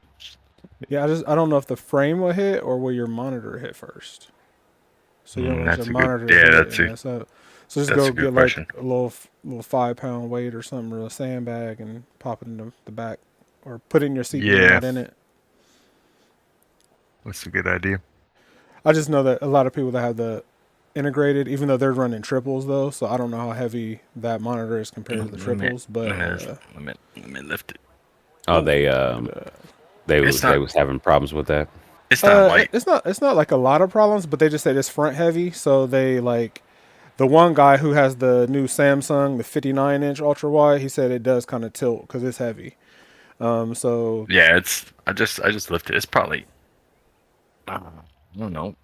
Yeah, I don't know if the frame will hit or will your monitor hit first. So you don't want That's your a good- monitor yeah, hit that's and a- mess up. So just that's go a good get question. like a little 5-pound weight or something, or a sandbag, and pop it in the back, or put it in your seat when you're Yeah. not in it. That's a good idea. I just know that a lot of people that have the integrated, even though they're running triples though, so I don't know how heavy that monitor is compared to the triples, but let me lift it. Oh, they It's not- was having problems with that. It's not light. it's not like a lot of problems, but they just said it's front heavy, so they like the one guy who has the new Samsung, the 59-inch ultra wide, he said it does kind of tilt because it's heavy. So Yeah, it's. I just lifted. It's probably. I don't know,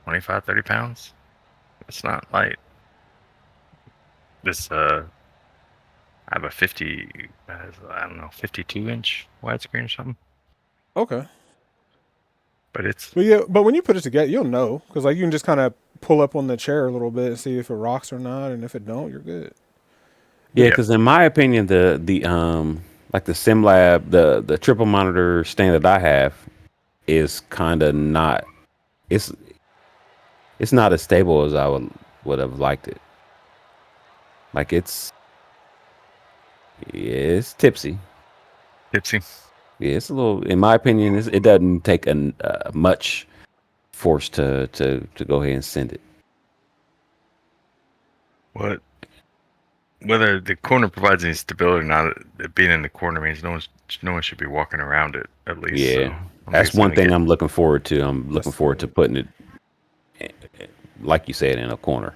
25, 30 pounds. It's not light. This I have a 52-inch widescreen or something. okay. But it's But when you put it together, you'll know because like you can just kind of pull up on the chair a little bit and see if it rocks or not, and if it don't, you're good. Yeah, Yeah. because in my opinion, the like the SimLab, the triple monitor stand that I have is kind of not. It's not as stable as I would have liked it. Like it's tipsy. tipsy. Yeah, it's a little. In my opinion, it doesn't take much force to go ahead and send it. Whether the corner provides any stability or not, it being in the corner means no one should be walking around it at least. Yeah, so I think that's it's one gonna thing get- I'm looking forward to. I'm looking That's forward to putting it, like you said, in a corner.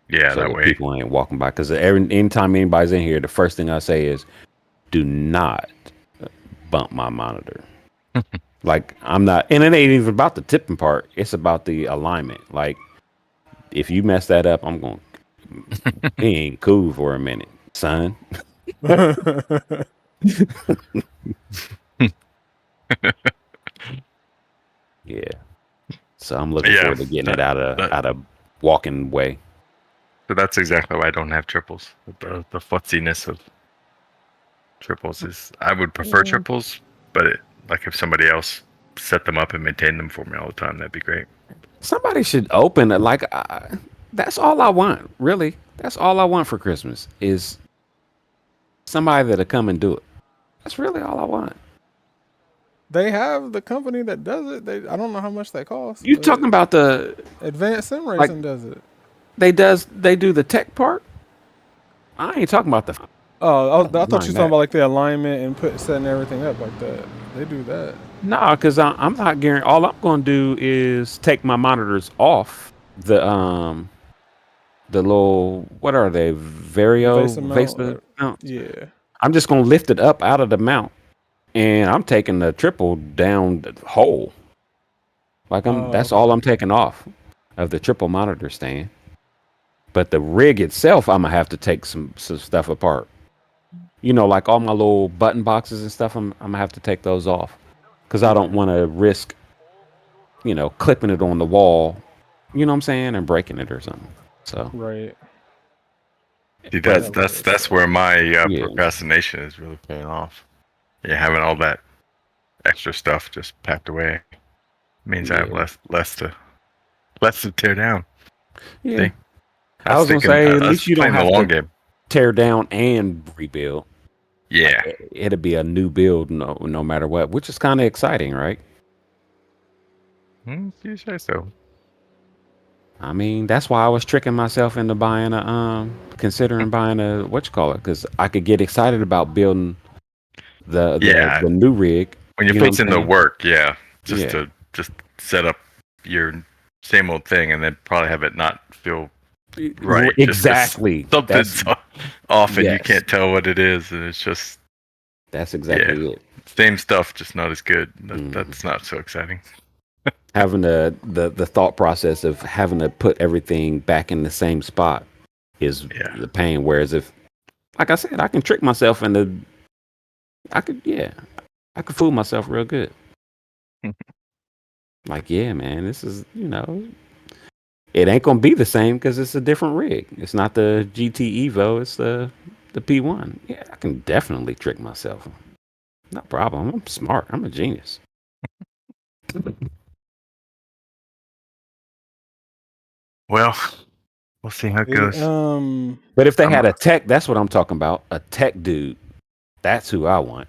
Yeah, So that that way. people ain't walking by. Because anytime anybody's in here, the first thing I say is, "Do not bump my monitor." Like I'm not, and it ain't even about the tipping part. It's about the alignment. Like if you mess that up, I'm going. It ain't cool for a minute, son. Yeah. So I'm looking Yeah, forward to getting it out of that- walking way. So that's exactly why I don't have triples. The futziness of triples is I would prefer triples, but like if somebody else set them up and maintain them for me all the time, that'd be great. Somebody should open it. Like that's all I want. Really, that's all I want for Christmas is somebody that'll come and do it. That's really all I want. They have the company that does it. I don't know how much that costs. You talking about the Advanced Sim Racing does it. They do the tech part. I ain't talking about the. Oh, I thought you were talking about like the alignment and setting everything up like that. They do that. No, because I'm not guaranteed. All I'm going to do is take my monitors off the little, what are they? Vesa mount? Yeah. I'm just going to lift it up out of the mount, and I'm taking the triple down the hole. Like that's all I'm taking off of the triple monitor stand. But the rig itself, I'm gonna have to take some stuff apart. You know, like all my little button boxes and stuff, I'm gonna have to take those off because I don't want to risk, clipping it on the wall. You know what I'm saying, and breaking it or something. So right. See, that's where my procrastination is really paying off. Yeah, having all that extra stuff just packed away means I have less to tear down. Yeah. See? I was gonna say, at least you don't have to game. tear down and rebuild. Yeah, like, it'll be a new build, no matter what, which is kind of exciting, right? You say so. I mean, that's why I was tricking myself into considering buying a because I could get excited about building the new rig when you're fixing the work. To just set up your same old thing and then probably have it not feel right. Exactly. Something's off and you can't tell what it is, and it's just that's exactly it. Same stuff, just not as good. That's not so exciting. Having the thought process of having to put everything back in the same spot is the pain. Whereas if, like I said, I can trick myself into, I could fool myself real good. Like, yeah, man, this is, it ain't gonna be the same because it's a different rig. It's not the GT Evo, it's the P1. Yeah, I can definitely trick myself. No problem. I'm smart. I'm a genius. Well, we'll see how it goes. But if they had a tech, that's what I'm talking about. A tech dude. That's who I want.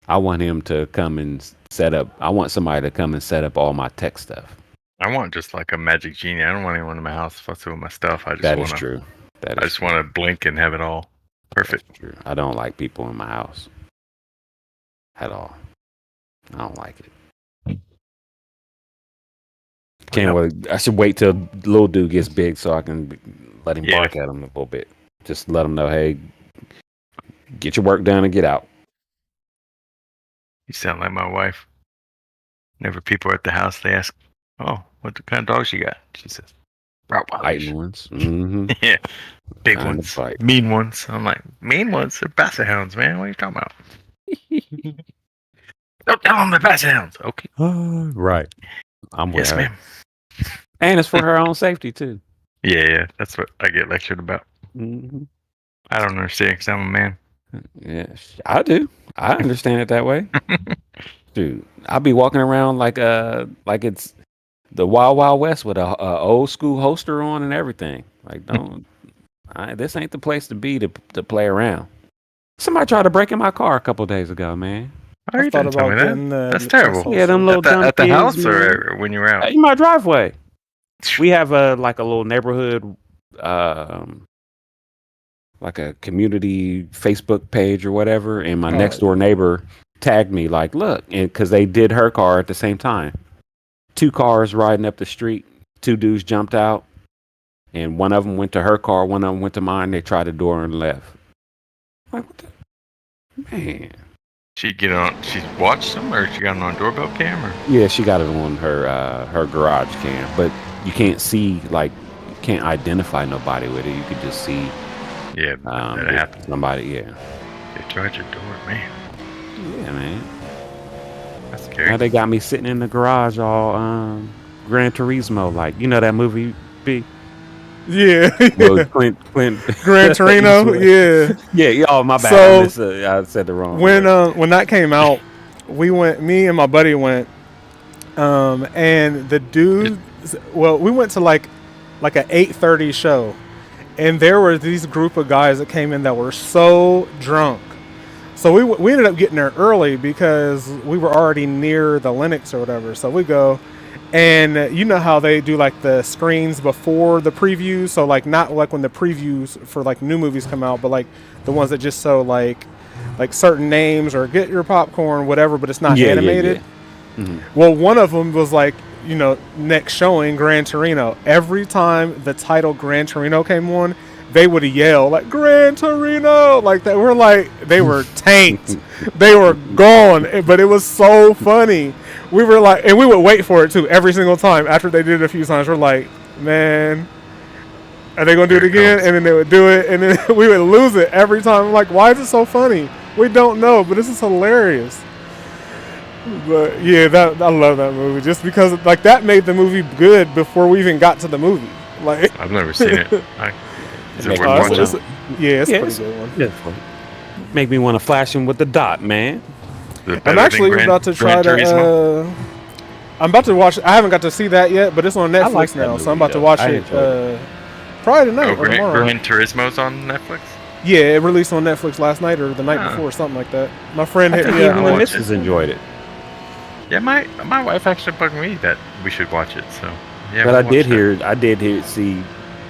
I want him to come and set up. I want somebody to come and set up all my tech stuff. I want just like a magic genie. I don't want anyone in my house fussing with my stuff. That is true. I just want to blink and have it all perfect. True. I don't like people in my house at all. I don't like it. Can't wait. I should wait till little dude gets big so I can let him bark at him a little bit. Just let him know, hey, get your work done and get out. You sound like my wife. Whenever people are at the house, they ask, "Oh, what kind of dogs you got?" She says, "Rottweilers." Fighting ones. Mm-hmm. Yeah, big ones, mean ones. I'm like, mean ones? They're basset hounds, man. What are you talking about? Don't tell them they're basset hounds. Okay. Right. I'm with yes, her. ma'am. And it's for her own safety too. Yeah, that's what I get lectured about. Mm-hmm. I don't understand because I'm a man. Yeah, I do. I understand it that way. Dude, I'll be walking around like it's the Wild Wild West with a old school holster on and everything. Like, this ain't the place to be to play around. Somebody tried to break in my car a couple days ago, man. How you didn't tell me that? That's terrible. Yeah, them little at the kids, house man. or when you're out? In my driveway. We have a little neighborhood, like a community Facebook page or whatever, and my next door neighbor tagged me like, look, and because they did her car at the same time. 2 cars riding up the street, 2 dudes jumped out, and one of them went to her car, one of them went to mine. They tried the door and left. Like, what the man? She watched them, or she got it on a doorbell cam, or? Yeah, she got it on her garage cam, but you can't see, like, you can't identify nobody with it. You could just see. Yeah, that happens. Somebody, yeah. They tried your door, man. Yeah, man. That's scary. Now they got me sitting in the garage all Gran Turismo, like, you know that movie, B? Yeah. Well, Clint. Gran Torino. Yeah. Yeah. Oh, my bad. I said the wrong. When that came out, we went. Me and my buddy went. And the dude. Well, we went to like a 8:30 show, and there were these group of guys that came in that were so drunk. So we ended up getting there early because we were already near the Linux or whatever. So we go, and you know how they do like the screens before the previews. So like not like when the previews for like new movies come out, but like the ones that just show like certain names or get your popcorn, whatever. But it's not animated. Yeah. Mm-hmm. Well, one of them was like, you know, next showing Gran Torino. Every time the title Gran Torino came on, they would yell like Gran Torino, like that. We're like, they were tanked, they were gone, but it was so funny. We were like, and we would wait for it too every single time. After they did it a few times, we're like, man, are they gonna do it again? And then they would do it, and then we would lose it every time. I'm like, why is it so funny? We don't know, but this is hilarious. But yeah, I love that movie just because like that made the movie good before we even got to the movie. Like I've never seen it. Is it worth watching? It's a pretty good one. Yeah, make me want to flash him with the dot, man. I'm actually about to try to. I'm about to watch. I haven't got to see that yet, but it's on Netflix now, so I'm about to watch it. Probably tonight or tomorrow. Gran Turismo's on Netflix. Yeah, it released on Netflix last night or the night before, something like that. My friend hit me up. Even the missus enjoyed it. Yeah, my wife actually bugged me that we should watch it. So yeah, but I did hear see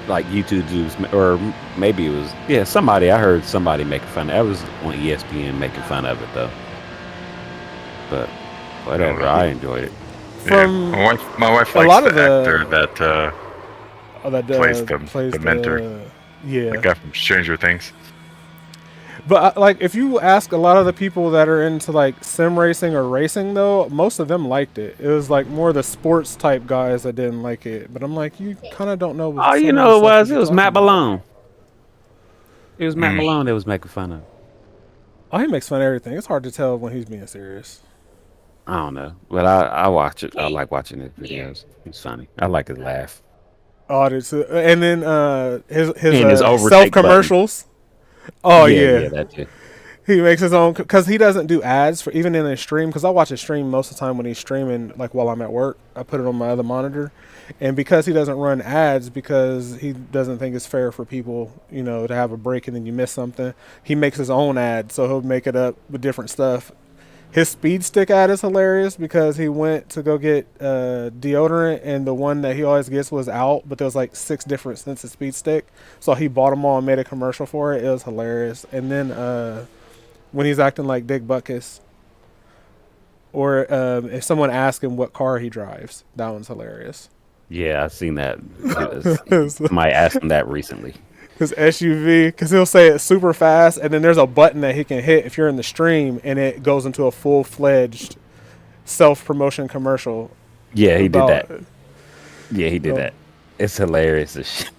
like YouTube dudes, or maybe it was somebody. I heard somebody making fun. That was on ESPN making fun of it though. But whatever, I enjoyed it. From my wife likes the actor that plays the mentor. The guy from Stranger Things. But like, if you ask a lot of the people that are into like sim racing or racing, though, most of them liked it. It was like more the sports type guys that didn't like it. But I'm like, you kind of don't know. Oh, you know it was Matt Malone. It was Matt Malone that was making fun of. Oh, he makes fun of everything. It's hard to tell when he's being serious. I don't know, but I watch it. I like watching his videos. He's funny. I like his laugh. Oh, and then his self commercials. Oh yeah, that too. He makes his own because he doesn't do ads for even in his stream. Because I watch his stream most of the time when he's streaming, like while I'm at work. I put it on my other monitor, and because he doesn't run ads, because he doesn't think it's fair for people, you know, to have a break and then you miss something. He makes his own ad, so he'll make it up with different stuff. His speed stick ad is hilarious because he went to go get deodorant and the one that he always gets was out, but there was like 6 different scents of speed stick. So he bought them all and made a commercial for it. It was hilarious. And then when he's acting like Dick Butkus, or if someone asks him what car he drives, that one's hilarious. Yeah, I've seen that. Somebody asked him that recently. His SUV, because he'll say it super fast, and then there's a button that he can hit if you're in the stream, and it goes into a full-fledged self-promotion commercial. Yeah, he did that. Yeah, he did that. It's hilarious as shit.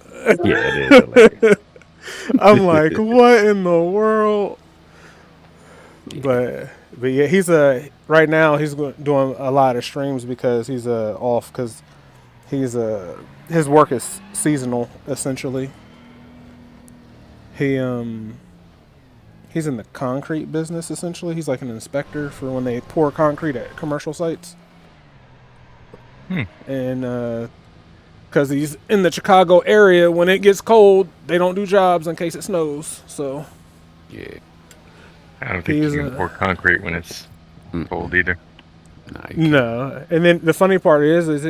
Yeah, it is hilarious. I'm like, what in the world? Yeah. But yeah, he's right now he's doing a lot of streams because he's off because he's his work is seasonal essentially. He's in the concrete business, essentially. He's like an inspector for when they pour concrete at commercial sites. And because he's in the Chicago area, when it gets cold, they don't do jobs in case it snows. So, yeah. I don't think you can pour concrete when it's cold either. No. And then the funny part is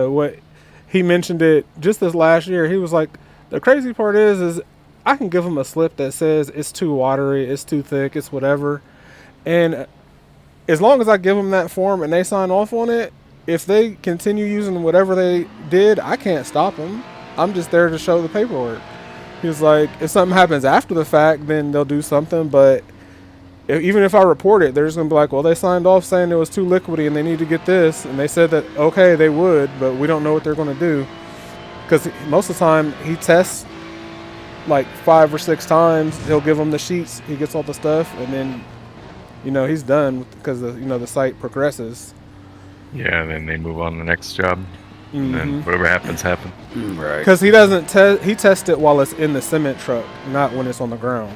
what he mentioned it just this last year. He was like, the crazy part is I can give them a slip that says it's too watery, it's too thick, it's whatever. And as long as I give them that form and they sign off on it, if they continue using whatever they did, I can't stop them. I'm just there to show the paperwork. He's like, if something happens after the fact, then they'll do something. But even if I report it, they're just going to be like, well, they signed off saying it was too liquidy and they need to get this. And they said that, okay, they would, but we don't know what they're going to do. Because most of the time, he tests like 5 or 6 times. He'll give them the sheets. He gets all the stuff. And then, you know, he's done because, the site progresses. Yeah, then they move on to the next job. and then whatever happens, happens. Right. Because he doesn't test. He tests it while it's in the cement truck, not when it's on the ground.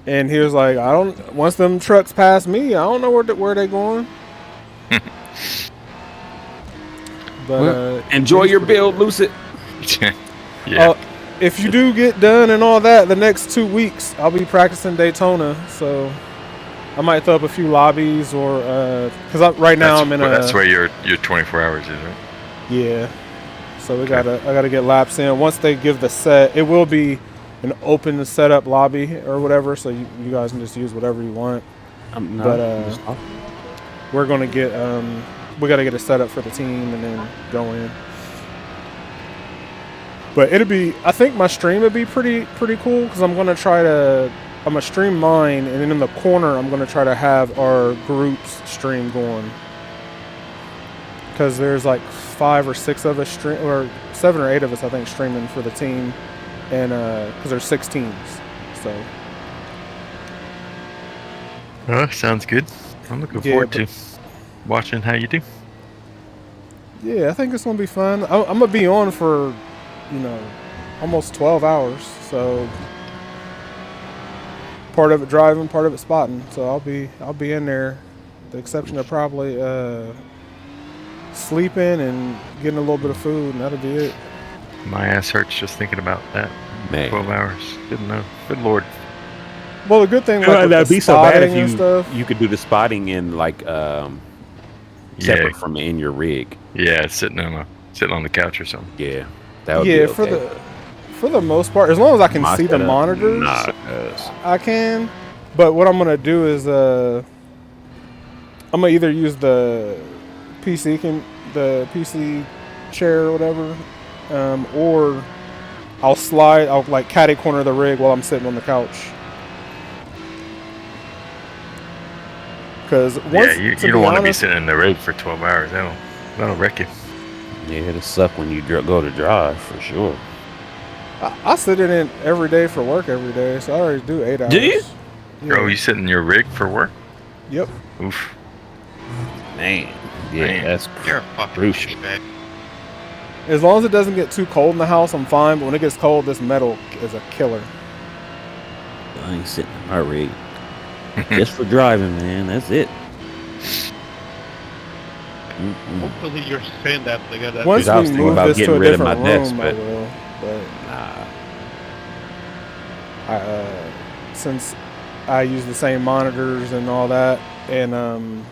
And he was like, "I don't. Once them trucks pass me, I don't know where they going." But Well, enjoy your build, Lucid. Yeah. if you do get done and all that, the next 2 weeks I'll be practicing Daytona, so I might throw up a few lobbies or because right now I'm in a. That's where your 24 hours is, right? Yeah. So I gotta get laps in. Once they give the set, it will be an open setup lobby or whatever, so you guys can just use whatever you want. We're gonna get we gotta get a setup for the team and then go in. But I think my stream would be pretty cool because I'm gonna stream mine, and then in the corner I'm gonna try to have our group's stream going. Because there's like 5 or 6 of us or 7 or 8 of us, I think, streaming for the team, and because there's 6 teams, so. Sounds good. I'm looking forward to watching how you do. Yeah, I think it's gonna be fun. I'm gonna be on for, almost 12 hours, so. Part of it driving, part of it spotting, so I'll be in there. The exception of probably sleeping and getting a little bit of food, and that'll be it. My ass hurts just thinking about that. Man. 12 hours. Good lord. Well, the good thing It might with not the be so bad spotting and if stuff. you could do the spotting in like separate from in your rig. Yeah, sitting on the couch or something. Yeah, that would be okay. For the most part, as long as I can see the monitors, I can. But what I'm gonna do is I'm gonna either use the PC chair or whatever, or I'll like catty corner the rig while I'm sitting on the couch. Because you don't want to be sitting in the rig for 12 hours. That'll wreck you. Yeah, it'll suck when you go to drive for sure. I sit in it every day for work every day, so I already do 8 hours. Do you? Yeah. Oh, you sit in your rig for work? Yep. Oof. Man. Yeah, that's You're a fucking crucial. douchebag. As long as it doesn't get too cold in the house, I'm fine. But when it gets cold, this metal is a killer. I ain't sitting in my rig. Just for driving, man. That's it. Hopefully you're saying that they got that. Once I we was thinking move about this to getting a rid of different my desk, room, I but- will. But Nah. since I use the same monitors and all that, and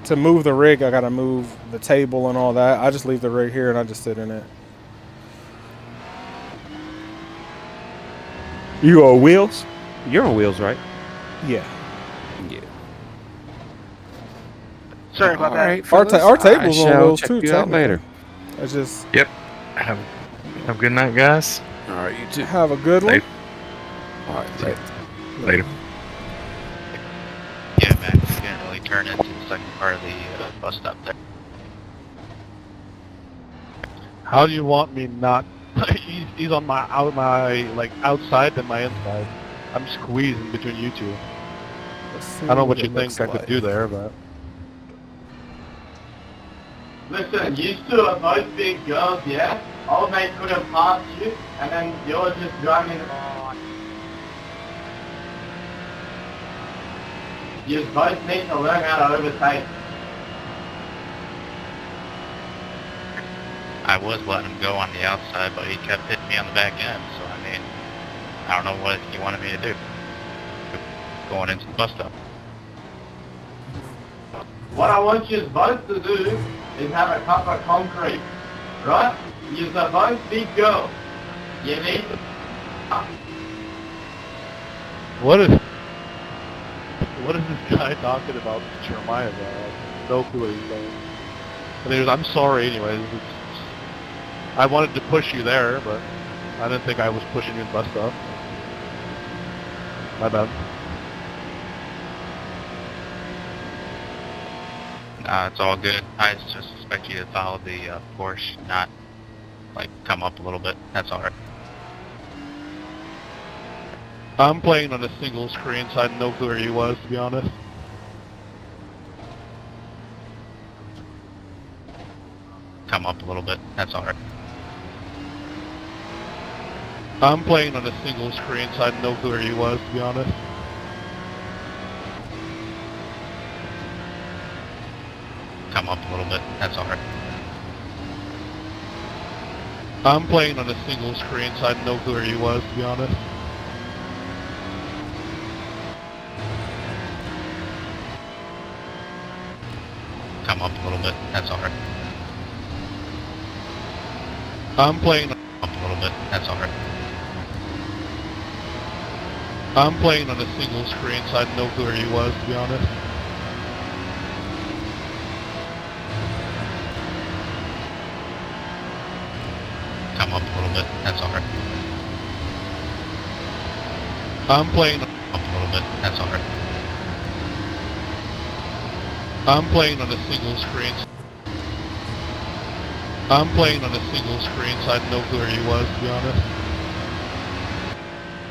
to move the rig, I gotta move the table and all that. I just leave the rig here and I just sit in it. You on wheels? You're on wheels, right? Yeah. Yeah. Sorry about that. Right, Our fellas. table's I on shall wheels check too, you out technically. later. It's just Have a good night, guys. All right, you too. have a good one. Later. All right, later. Later. Yeah, Max, you didn't really turn into the second part of the bus stop there. How do you want me not? He's on my outside than my inside. I'm squeezing between you two. Let's see I don't know what it you think looks I could like. do there, but Listen, you two are both big girls, yeah? Old mate could have passed you, and then you're just driving on. You both need to learn how to overtake. I was letting him go on the outside, but he kept hitting me on the back end, so I mean, I don't know what he wanted me to do. Going into the bus stop. What I want you both to do is have a cup of concrete, right? You're both big girls. You need to... what is this guy talking about Jeremiah? Though? I have no clue what he's saying. But anyways, I'm sorry. Anyways, I wanted to push you there, but I didn't think I was pushing you in the bus stop. My bad. It's all good. I just expect you to follow the Porsche, not like come up a little bit. That's alright. I'm playing on a single screen, so I had no clue where he was, to be honest. Come come up a little bit. That's alright. I'm playing on a single screen, so I didn't know where he was, to be honest. Come up a little bit. That's alright. I'm playing on a single screen, so I didn't know where he was, to be honest. Come up a little bit. That's alright. I'm playing Up a little bit. That's alright. I'm playing on a single screen, so I didn't know where he was, to be honest. Come up a little bit. That's alright. I'm playing Up a little bit. That's alright. I'm playing on a single screen. I'm playing on a single screen, so I didn't know where he was, to be honest.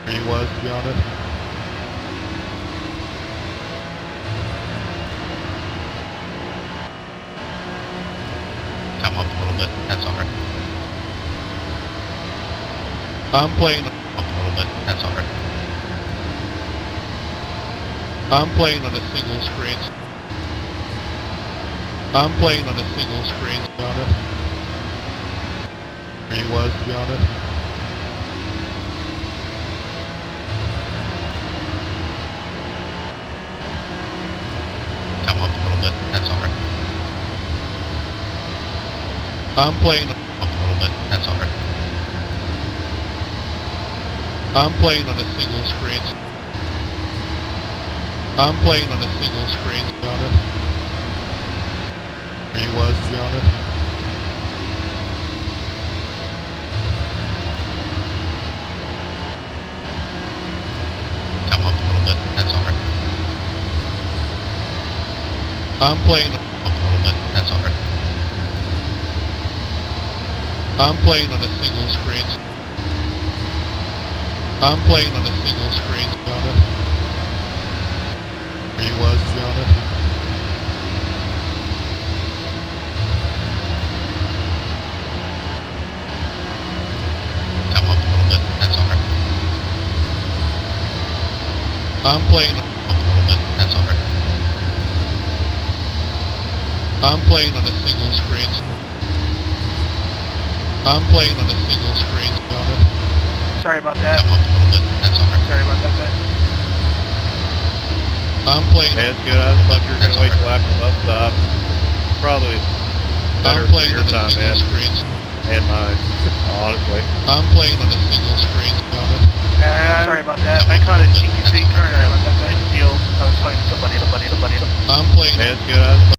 Where he was, to be honest. Come up a little bit. That's alright. I'm playing Up a little bit. That's alright. I'm playing on a single screen. I'm playing on a single screen, to be honest. Where he was, to be honest. Come up a little bit. That's alright. I'm playing Up a little bit. That's alright. I'm playing on a single screen. I'm playing on a single screen, to be honest. Where he was, to be honest. Come up a little bit. That's alright. I'm playing Up a little bit. That's alright. I'm playing on a single screen. I'm playing on a single screen, to be honest. Where he was, to be honest. Come up a little bit. That's alright. I'm playing Up a little bit. That's alright. I'm playing on a single screen. I'm playing on a single screen, to be honest. Sorry about that. Come up a little bit. That's alright. Sorry about that, guys. I'm playing Hey, it's good. I thought you were That's gonna wait alright. till after bus stop. Probably better I'm for playing your on a time, single man, screen. and mine. Honestly. I'm playing on a single screen, to be honest. Sorry about that. I caught a cheeky seat turn. I didn't feel I was talking to somebody. I'm playing Hey, it's good.